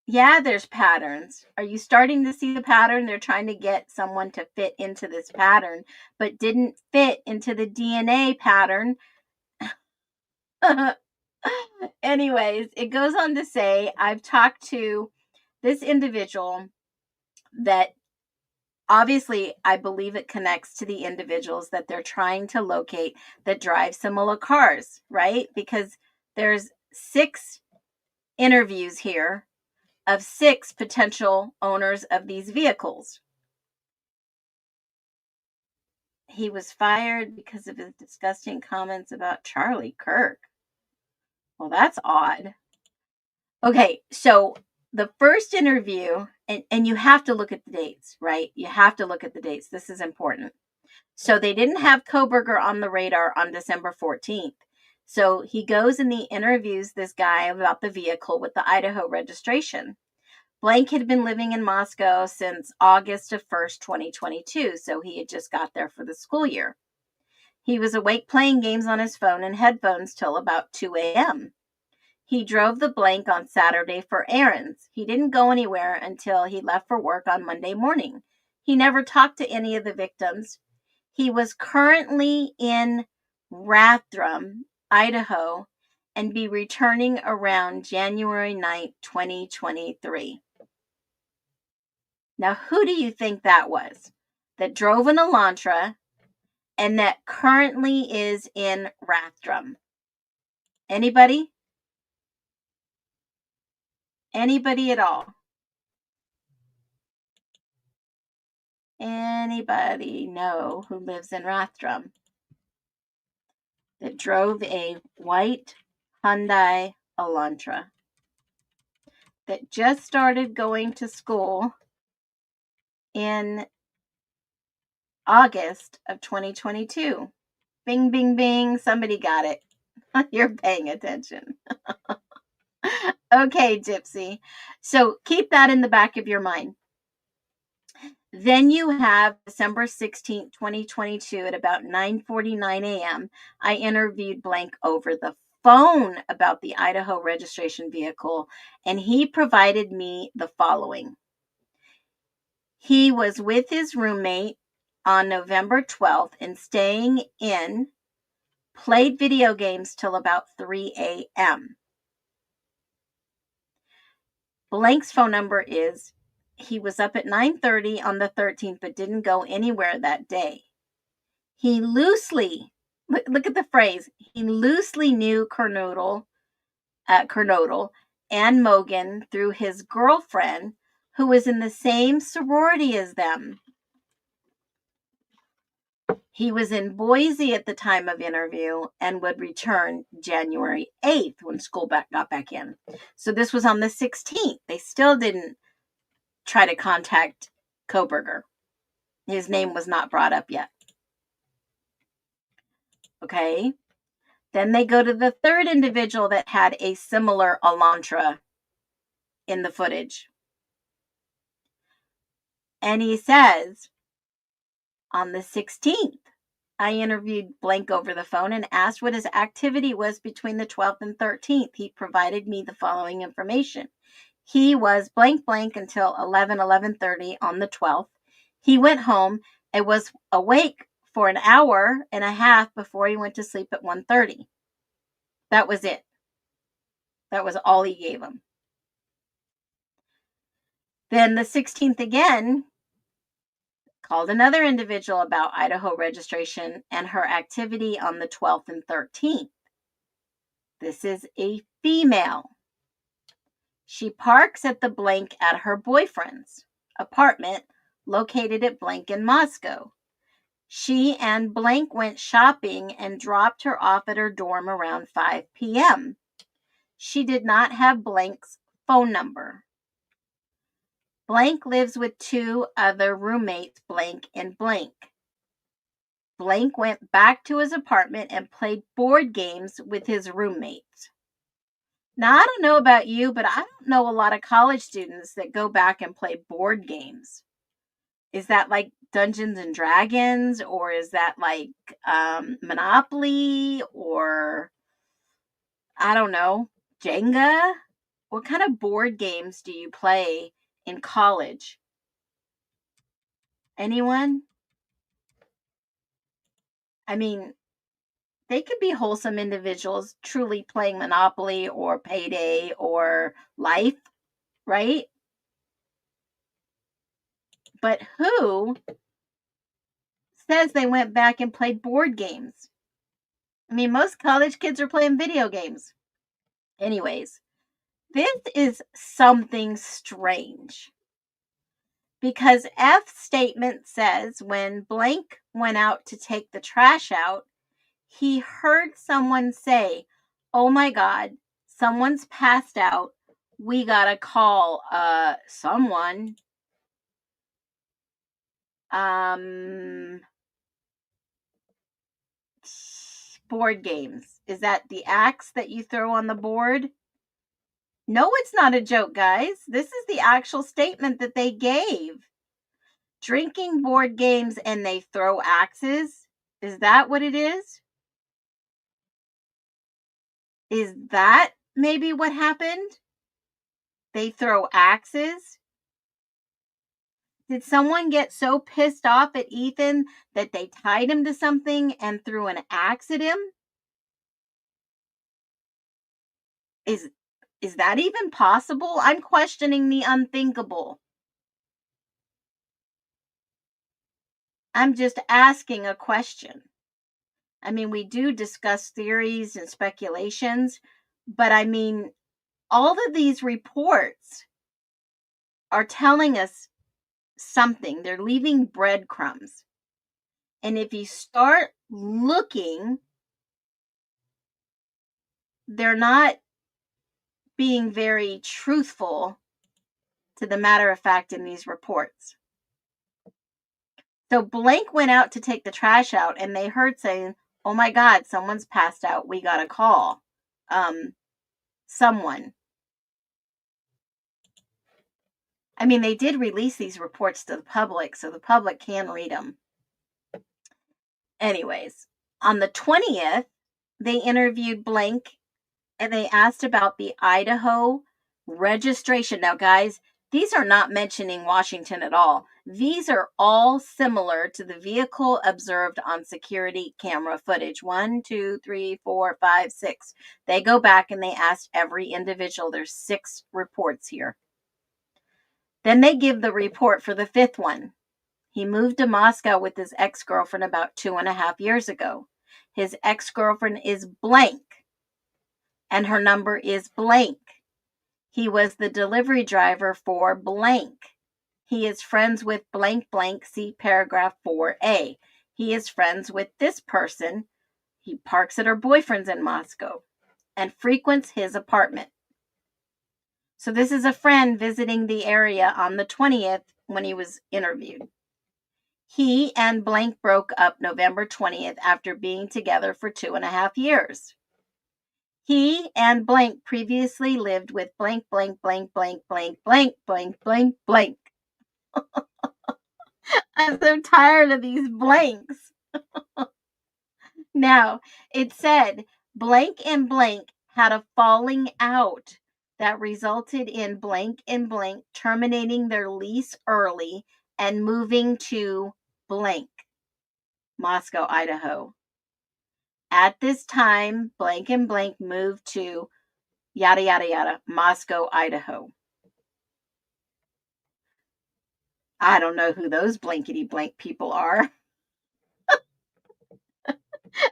Yeah, there's patterns. Are you starting to see the pattern? They're trying to get someone to fit into this pattern, but didn't fit into the DNA pattern. Anyways, it goes on to say, I've talked to this individual that obviously I believe it connects to the individuals that they're trying to locate that drive similar cars, right? Because there's 6 interviews here of 6 potential owners of these vehicles. He was fired because of his disgusting comments about Charlie Kirk. Well, that's odd. Okay, so the first interview, and you have to look at the dates, right? You have to look at the dates. This is important. So they didn't have Koberger on the radar on December 14th. So he goes and he interviews this guy about the vehicle with the Idaho registration. Blank had been living in Moscow since August of 1st, 2022. So he had just got there for the school year. He was awake playing games on his phone and headphones till about 2 a.m. He drove the blank on Saturday for errands. He didn't go anywhere until he left for work on Monday morning. He never talked to any of the victims. He was currently in Rathdrum, Idaho, and be returning around January 9th, 2023. Now, who do you think that was? That drove an Elantra and that currently is in Rathdrum? Anybody? Anybody at all? Anybody know who lives in Rathdrum that drove a white Hyundai Elantra that just started going to school in August of 2022? Bing, bing, bing. Somebody got it. You're paying attention. Okay, Gypsy. So keep that in the back of your mind. Then you have December 16th, 2022 at about 9:49 a.m. I interviewed Blank over the phone about the Idaho registration vehicle, and he provided me the following. He was with his roommate on November 12th and staying in, played video games till about 3 a.m. Blank's phone number is, he was up at 9:30 on the 13th, but didn't go anywhere that day. He loosely, look at the phrase, he loosely knew Kernodle and Mogan through his girlfriend, who was in the same sorority as them. He was in Boise at the time of interview and would return January 8th when school got back in. So this was on the 16th. They still didn't try to contact Koberger. His name was not brought up yet. Okay. Then they go to the third individual that had a similar Elantra in the footage. And he says, on the 16th, I interviewed Blank over the phone and asked what his activity was between the 12th and 13th. He provided me the following information. He was blank until 11:30 on the 12th. He went home and was awake for an hour and a half before he went to sleep at 1:30. That was it. That was all he gave him. Then the 16th again, called another individual about Idaho registration and her activity on the 12th and 13th. This is a female. She parks at the blank at her boyfriend's apartment located at blank in Moscow. She and blank went shopping and dropped her off at her dorm around 5 p.m. She did not have blank's phone number. Blank lives with 2 other roommates, blank and blank. Blank went back to his apartment and played board games with his roommates. Now, I don't know about you, but I don't know a lot of college students that go back and play board games. Is that like Dungeons and Dragons, or is that like Monopoly, or I don't know, Jenga? What kind of board games do you play in college? Anyone? I mean, they could be wholesome individuals truly playing Monopoly or Payday or Life, right? But who says they went back and played board games? I mean, most college kids are playing video games. Anyways, this is something strange because F's statement says when blank went out to take the trash out, he heard someone say, "Oh my God, someone's passed out. We gotta call someone." Board games. Is that the axe that you throw on the board? No, it's not a joke, guys. This is the actual statement that they gave. Drinking board games and they throw axes. Is that what it is? Is that maybe what happened? They throw axes? Did someone get so pissed off at Ethan that they tied him to something and threw an axe at him? Is that even possible? I'm questioning the unthinkable. I'm just asking a question. I mean, we do discuss theories and speculations, but I mean, all of these reports are telling us something. They're leaving breadcrumbs. And if you start looking, they're not being very truthful to the matter of fact in these reports. So blank went out to take the trash out and they heard saying, "Oh my God, someone's passed out. We got to call someone." I mean, they did release these reports to the public, so the public can read them. Anyways, on the 20th, they interviewed blank and they asked about the Idaho registration. Now, guys, these are not mentioning Washington at all. These are all similar to the vehicle observed on security camera footage. 1, 2, 3, 4, 5, 6. They go back and they asked every individual. There's 6 reports here. Then they give the report for the 5th one. He moved to Moscow with his ex-girlfriend about 2.5 years ago. His ex-girlfriend is blank, and her number is blank. He was the delivery driver for blank. He is friends with blank blank. See paragraph 4A. He is friends with this person. He parks at her boyfriend's in Moscow and frequents his apartment. So this is a friend visiting the area on the 20th when he was interviewed. He and blank broke up November 20th after being together for 2.5 years. He and blank previously lived with blank, blank, blank, blank, blank, blank, blank, blank, blank. I'm so tired of these blanks. Now, it said blank and blank had a falling out that resulted in blank and blank terminating their lease early and moving to blank, Moscow, Idaho. At this time, blank and blank moved to yada, yada, yada, Moscow, Idaho. I don't know who those blankety blank people are.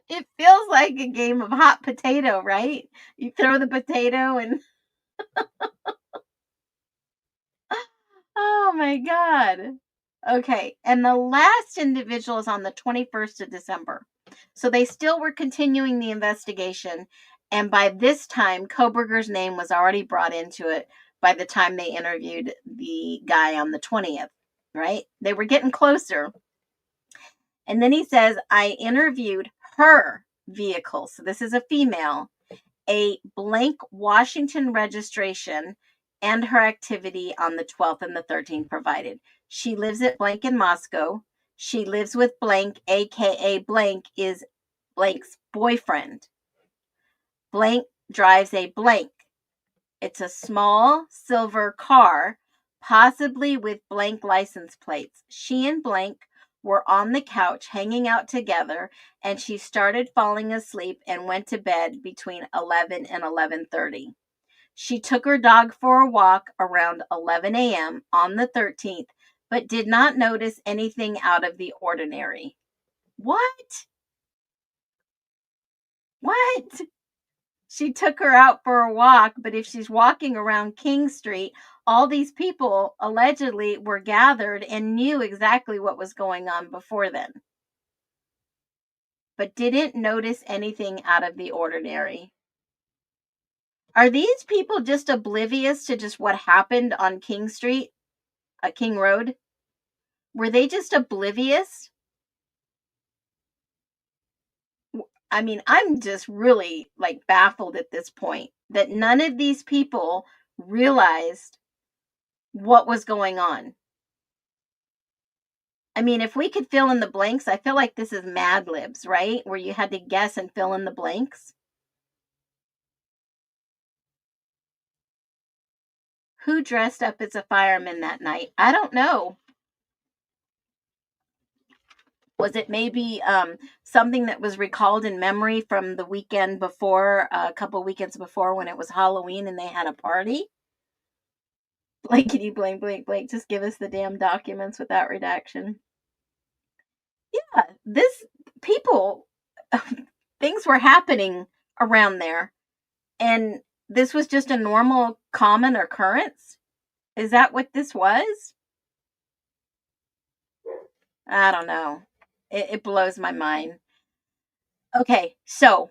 It feels like a game of hot potato, right? You throw the potato and oh my God. Okay. And the last individual is on the 21st of December. So they still were continuing the investigation. And by this time, Koberger's name was already brought into it by the time they interviewed the guy on the 20th, right? They were getting closer. And then he says, I interviewed her vehicle. So this is a female, a blank Washington registration, and her activity on the 12th and the 13th provided. She lives at blank in Moscow. She lives with blank, aka blank is blank's boyfriend. Blank drives a blank. It's a small silver car, possibly with blank license plates. She and blank were on the couch hanging out together, and she started falling asleep and went to bed between 11 and 11:30. She took her dog for a walk around 11 a.m. on the 13th, but did not notice anything out of the ordinary. What? What? She took her out for a walk, but if she's walking around King Street, all these people allegedly were gathered and knew exactly what was going on before then, but didn't notice anything out of the ordinary. Are these people just oblivious to just what happened on King Street, King Road? Were they just oblivious? I mean, I'm just really like baffled at this point that none of these people realized what was going on. I mean, if we could fill in the blanks, I feel like this is Mad Libs, right? Where you had to guess and fill in the blanks. Who dressed up as a fireman that night? I don't know. Was it maybe something that was recalled in memory from the weekend before, a couple weekends before when it was Halloween and they had a party? Blankety blank blank blank. Just give us the damn documents without redaction. Yeah, this people, things were happening around there. And this was just a normal, common occurrence? Is that what this was? I don't know. It blows my mind. Okay, so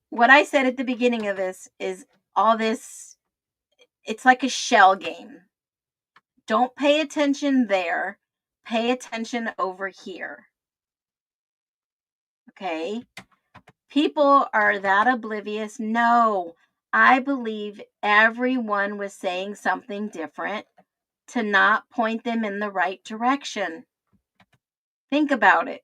what I said at the beginning of this is all this, it's like a shell game. Don't pay attention there. Pay attention over here. Okay? People are that oblivious. No, I believe everyone was saying something different to not point them in the right direction. Think about it.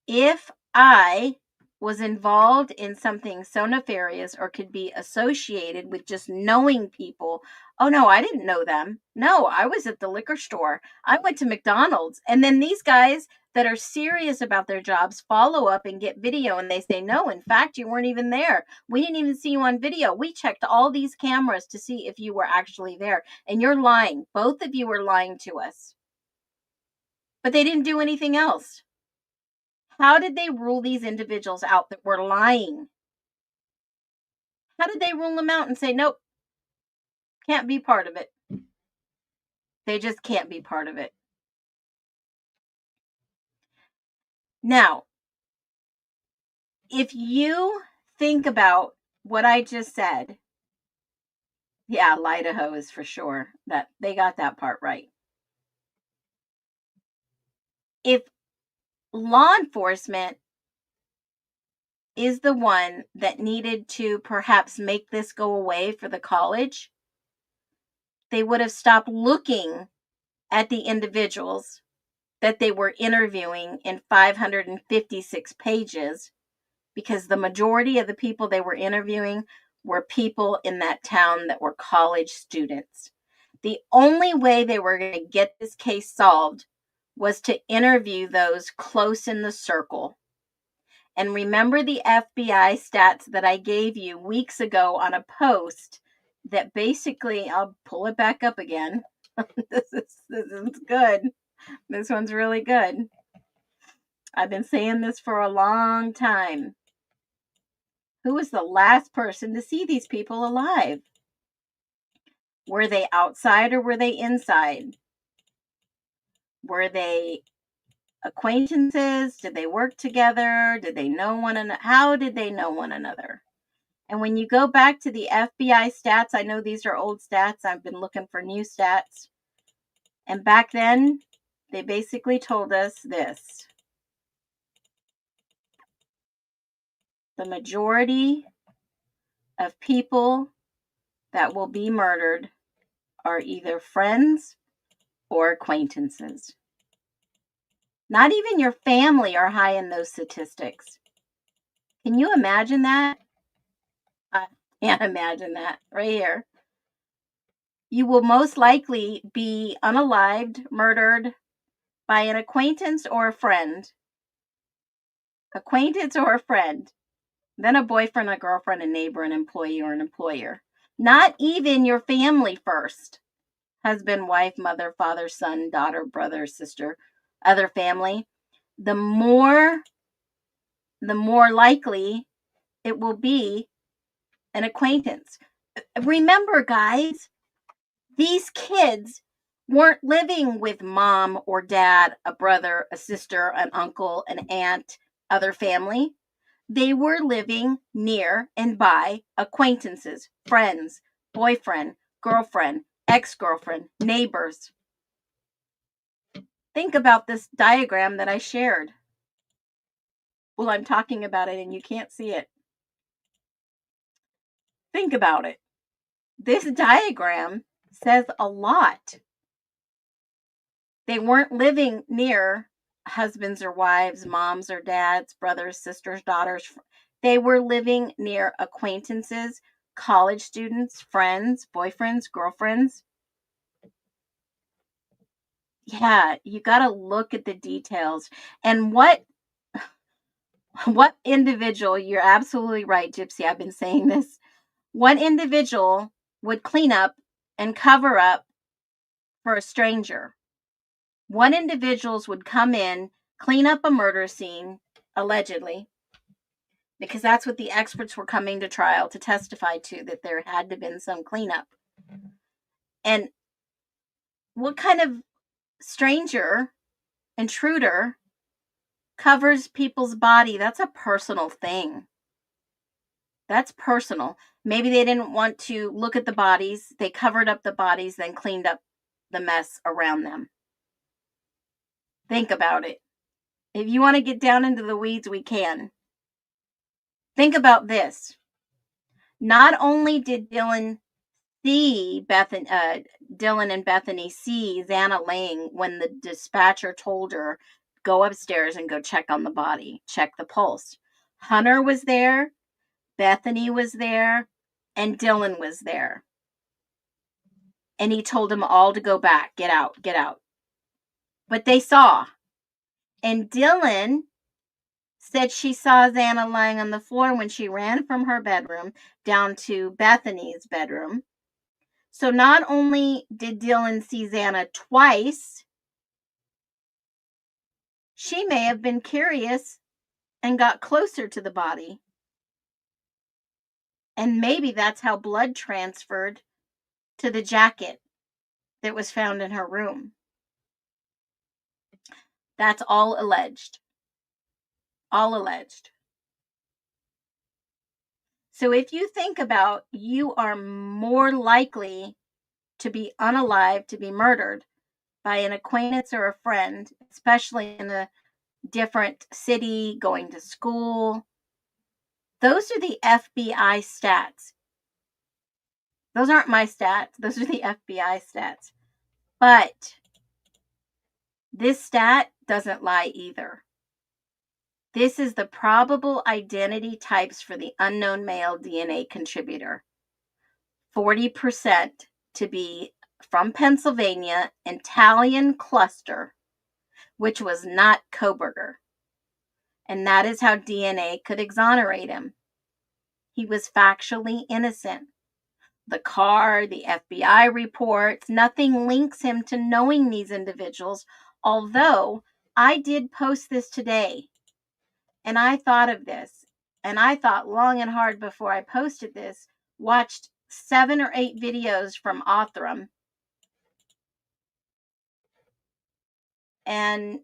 If I was involved in something so nefarious or could be associated with just knowing people, oh no, I didn't know them. No, I was at the liquor store. I went to McDonald's. And then these guys that are serious about their jobs follow up and get video and they say, no, in fact, you weren't even there. We didn't even see you on video. We checked all these cameras to see if you were actually there. And you're lying. Both of you were lying to us. But they didn't do anything else. How did they rule these individuals out that were lying? How did they rule them out and say, nope, can't be part of it? They just can't be part of it. Now, if you think about what I just said, yeah, Idaho is for sure. That they got that part right. If law enforcement is the one that needed to perhaps make this go away for the college, they would have stopped looking at the individuals that they were interviewing in 556 pages, because the majority of the people they were interviewing were people in that town that were college students. The only way they were going to get this case solved was to interview those close in the circle. And remember the FBI stats that I gave you weeks ago on a post that basically, I'll pull it back up again. This is good. This one's really good. I've been saying this for a long time. Who was the last person to see these people alive? Were they outside or were they inside? Were they acquaintances? Did they work together? Did they know one another? How did they know one another? And when you go back to the FBI stats, I know these are old stats. I've been looking for new stats. And back then, they basically told us this. The majority of people that will be murdered are either friends or acquaintances. Not even your family are high in those statistics. Can you imagine that? I can't imagine that right here. You will most likely be unalived, murdered by an acquaintance or a friend. Acquaintance or a friend. Then a boyfriend, a girlfriend, a neighbor, an employee, or an employer. Not even your family first. Husband, wife, mother, father, son, daughter, brother, sister, other family. The more likely it will be an acquaintance. Remember, guys, these kids weren't living with mom or dad, a brother, a sister, an uncle, an aunt, other family. They were living near and by acquaintances, friends, boyfriend, girlfriend, ex-girlfriend, neighbors. Think about this diagram that I shared. Well, I'm talking about it and you can't see it. Think about it. This diagram says a lot. They weren't living near husbands or wives, moms or dads, brothers, sisters, daughters. They were living near acquaintances, college students, friends, boyfriends, girlfriends. Yeah, you got to look at the details. And what individual, you're absolutely right, Gypsy, I've been saying this. What individual would clean up and cover up for a stranger? What individuals would come in, clean up a murder scene, allegedly, because that's what the experts were coming to trial to testify to, that there had to have been some cleanup. And what kind of stranger, intruder, covers people's body? That's a personal thing. That's personal. Maybe they didn't want to look at the bodies. They covered up the bodies, then cleaned up the mess around them. Think about it. If you want to get down into the weeds, we can. Think about this. Not only did Dylan and Bethany see Xana laying when the dispatcher told her, go upstairs and go check on the body, check the pulse. Hunter was there, Bethany was there, and Dylan was there. And he told them all to go back, get out, get out. But they saw. And Dylan said she saw Xana lying on the floor when she ran from her bedroom down to Bethany's bedroom. So not only did Dylan see Xana twice, she may have been curious and got closer to the body. And maybe that's how blood transferred to the jacket that was found in her room. That's all alleged. All alleged. So if you think about, you are more likely to be unalive, to be murdered by an acquaintance or a friend, especially in a different city, going to school. Those are the FBI stats. Those aren't my stats. Those are the FBI stats. But this stat doesn't lie either. This is the probable identity types for the unknown male DNA contributor. 40% to be from Pennsylvania, Italian cluster, which was not Koberger. And that is how DNA could exonerate him. He was factually innocent. the car, the FBI reports. Nothing links him to knowing these individuals, although I did post this today, and I thought of this, and I thought long and hard before I posted this, watched 7 or 8 videos from Othram, and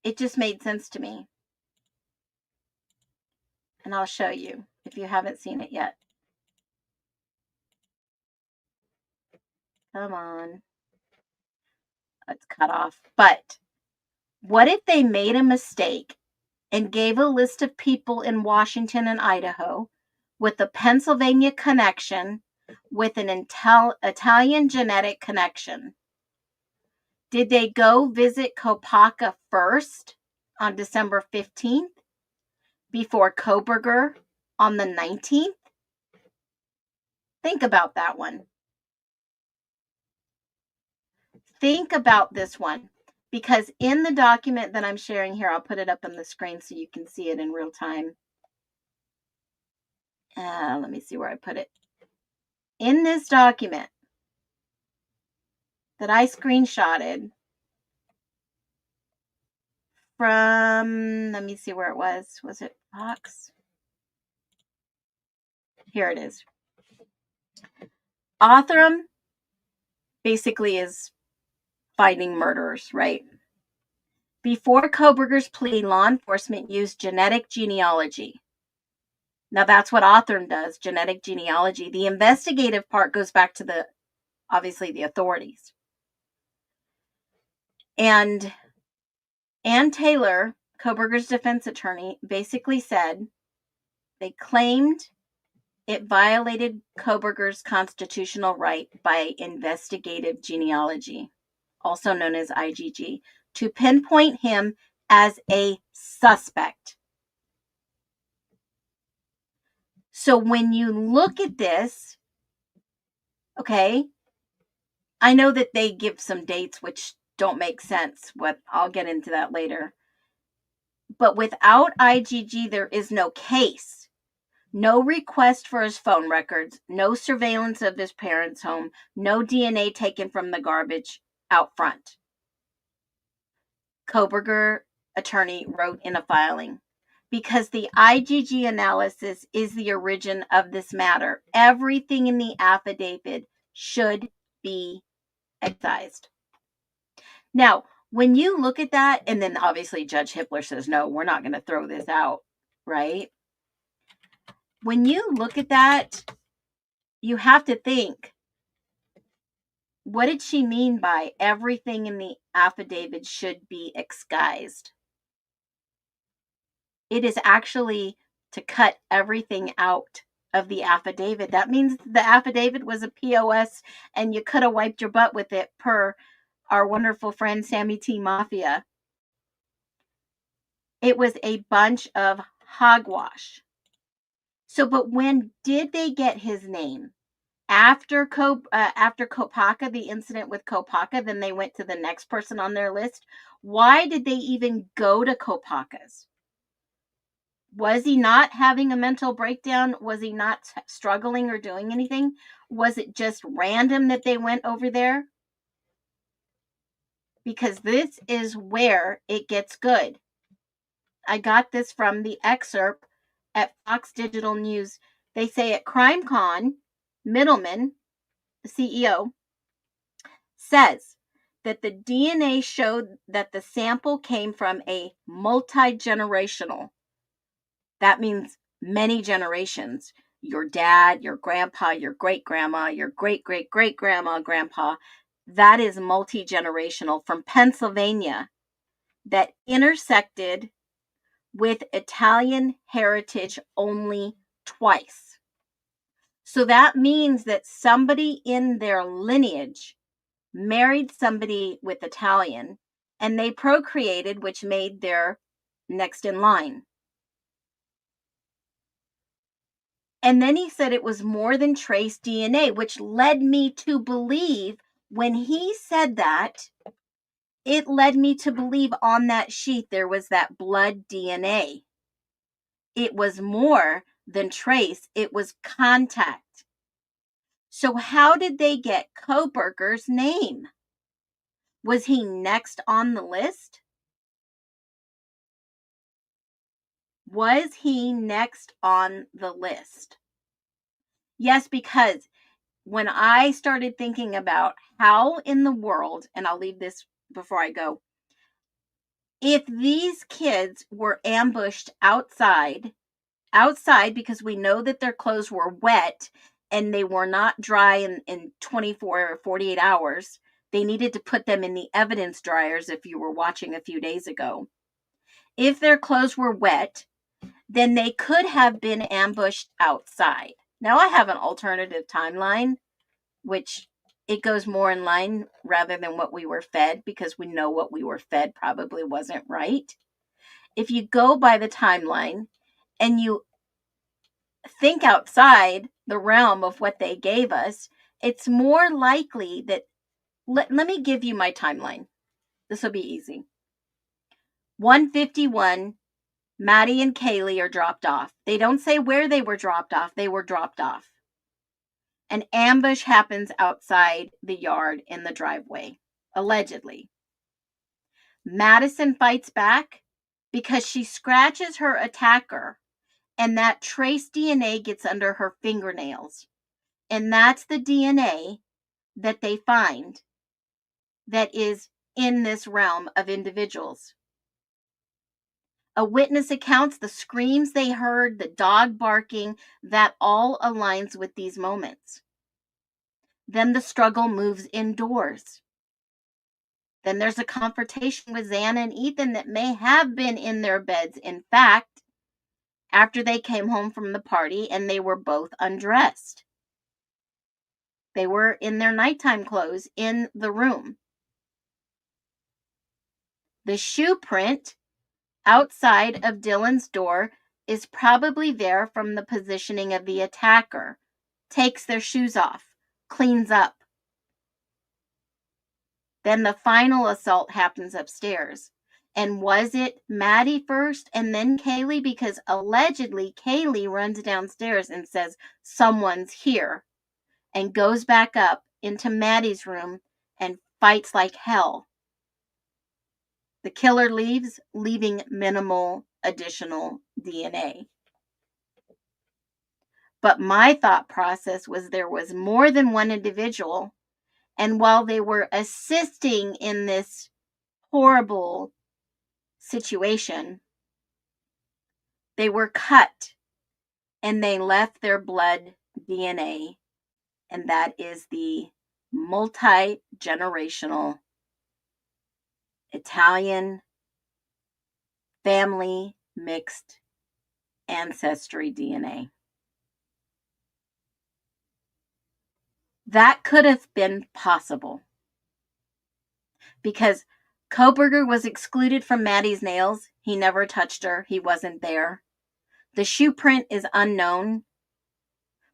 it just made sense to me. And I'll show you if you haven't seen it yet. Come on. It's cut off. But what if they made a mistake and gave a list of people in Washington and Idaho with a Pennsylvania connection, with an Italian genetic connection? Did they go visit Kopaka first on December 15th before Koberger on the 19th? Think about that one. Think about this one, because in the document that I'm sharing here, I'll put it up on the screen so you can see it in real time. Let me see where I put it. In this document that I screenshotted from, let me see where it was. Was it Fox? Here it is. Othram basically is finding murderers, right? Before Koberger's plea, law enforcement used genetic genealogy. Now that's what Othram does, genetic genealogy. The investigative part goes back to obviously the authorities. And Ann Taylor, Koberger's defense attorney, basically said they claimed it violated Koberger's constitutional right by investigative genealogy, also known as IgG, to pinpoint him as a suspect. So when you look at this, okay, I know that they give some dates which don't make sense. I'll get into that later. But without IgG, there is no case. No request for his phone records, no surveillance of his parents' home, no DNA taken from the garbage out front. Koberger attorney wrote in a filing, because the IgG analysis is the origin of this matter. Everything in the affidavit should be excised. Now, when you look at that, and then obviously Judge Hippler says, no, we're not going to throw this out, right? When you look at that, you have to think, what did she mean by everything in the affidavit should be excised? It is actually to cut everything out of the affidavit. That means the affidavit was a POS and you could have wiped your butt with it, per our wonderful friend Sammy T. Mafia. It was a bunch of hogwash. So, but when did they get his name? After Kopaka, the incident with Kopaka, then they went to the next person on their list. Why did they even go to Kopaka's? Was he not having a mental breakdown? Was he not struggling or doing anything? Was it just random that they went over there? Because this is where it gets good. I got this from the excerpt at Fox Digital News. They say at CrimeCon, Middleman, the CEO, says that the DNA showed that the sample came from a multi-generational. That means many generations. Your dad, your grandpa, your great-grandma, your great-great-great-grandma, grandpa. That is multi-generational from Pennsylvania that intersected with Italian heritage only twice. So that means that somebody in their lineage married somebody with Italian and they procreated, which made their next in line. And then he said it was more than trace DNA, which led me to believe, when he said that, it led me to believe on that sheet there was that blood DNA. It was more than trace. It was contact. So how did they get Kohberger's name? Was he next on the list? Was he next on the list? Yes, because when I started thinking about how in the world, and I'll leave this before I go, if these kids were ambushed outside because we know that their clothes were wet and they were not dry in 24 or 48 hours, they needed to put them in the evidence dryers if you were watching a few days ago. If their clothes were wet, then they could have been ambushed outside. Now I have an alternative timeline, which it goes more in line rather than what we were fed, because we know what we were fed probably wasn't right. If you go by the timeline and you think outside the realm of what they gave us, it's more likely that, let me give you my timeline. This will be easy. 151, Maddie and Kaylee are dropped off. They don't say where they were dropped off. They were dropped off. An ambush happens outside the yard in the driveway, allegedly. Madison fights back because she scratches her attacker, and that trace DNA gets under her fingernails. And that's the DNA that they find that is in this realm of individuals. A witness accounts the screams they heard, the dog barking, that all aligns with these moments. Then the struggle moves indoors. Then there's a confrontation with Xana and Ethan that may have been in their beds. In fact, after they came home from the party and they were both undressed. They were in their nighttime clothes in the room. The shoe print outside of Dylan's door is probably there from the positioning of the attacker. Takes their shoes off, cleans up. Then the final assault happens upstairs. And was it Maddie first and then Kaylee? Because allegedly Kaylee runs downstairs and says, someone's here, and goes back up into Maddie's room and fights like hell. The killer leaves, leaving minimal additional DNA. But my thought process was there was more than one individual, and while they were assisting in this horrible situation, they were cut and they left their blood DNA, and that is the multi-generational Italian family mixed ancestry DNA. That could have been possible because Kohberger was excluded from Maddie's nails. He never touched her. He wasn't there. The shoe print is unknown.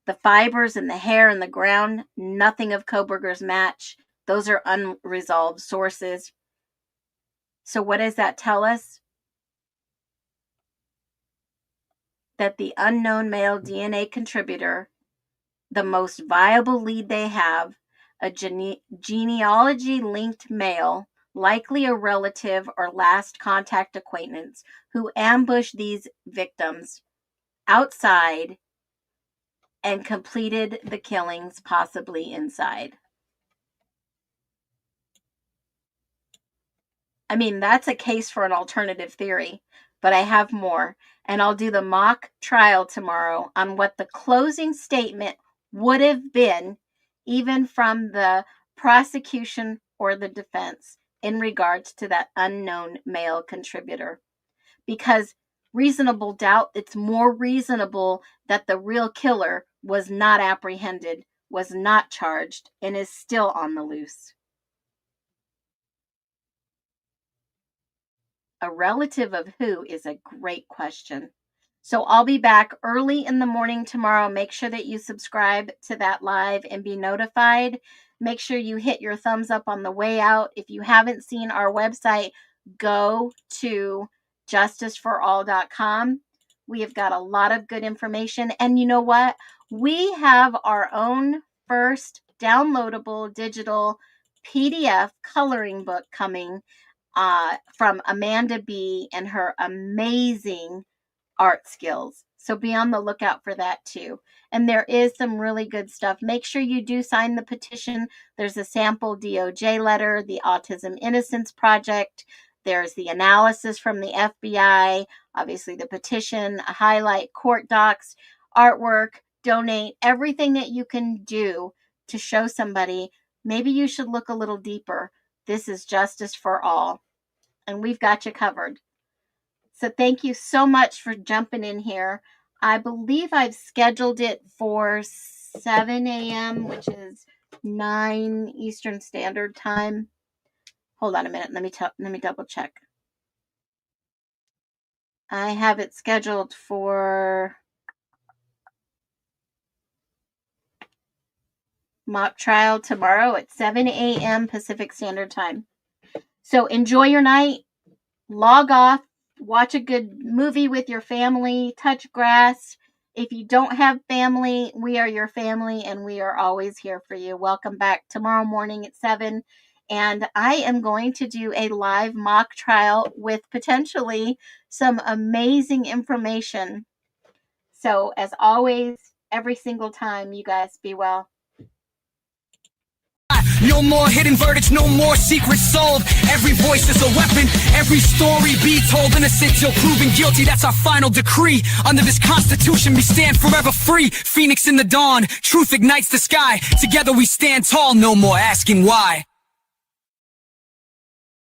The fibers and the hair and the ground, nothing of Kohberger's match. Those are unresolved sources. So what does that tell us? That the unknown male DNA contributor, the most viable lead they have, a genealogy-linked male, likely a relative or last contact acquaintance, who ambushed these victims outside and completed the killings, possibly inside. I mean, that's a case for an alternative theory, but I have more, and I'll do the mock trial tomorrow on what the closing statement would have been, even from the prosecution or the defense, in regards to that unknown male contributor. Because reasonable doubt, it's more reasonable that the real killer was not apprehended, was not charged, and is still on the loose. A relative of who is a great question. So I'll be back early in the morning tomorrow. Make sure that you subscribe to that live and be notified. Make sure you hit your thumbs up on the way out. If you haven't seen our website, go to justiceforall.com. We have got a lot of good information. And you know what? We have our own first downloadable digital PDF coloring book coming from Amanda B. and her amazing art skills. So be on the lookout for that too. And there is some really good stuff. Make sure you do sign the petition. There's a sample DOJ letter, the Autism Innocence Project. There's the analysis from the FBI, obviously the petition, a highlight, court docs, artwork, donate, everything that you can do to show somebody, maybe you should look a little deeper. This is justice for all. And we've got you covered. So thank you so much for jumping in here. I believe I've scheduled it for 7 a.m., which is 9 Eastern Standard Time. Hold on a minute. Let me double check. I have it scheduled for mock trial tomorrow at 7 a.m. Pacific Standard Time. So enjoy your night. Log off. Watch a good movie with your family. Touch grass. If you don't have family, we are your family and we are always here for you. Welcome back tomorrow morning at 7. And I am going to do a live mock trial with potentially some amazing information. So as always, every single time, you guys be well. No more hidden verdicts, no more secrets solved. Every voice is a weapon, every story be told. Innocent till proven guilty, that's our final decree. Under this constitution we stand forever free. Phoenix in the dawn, truth ignites the sky. Together we stand tall, no more asking why.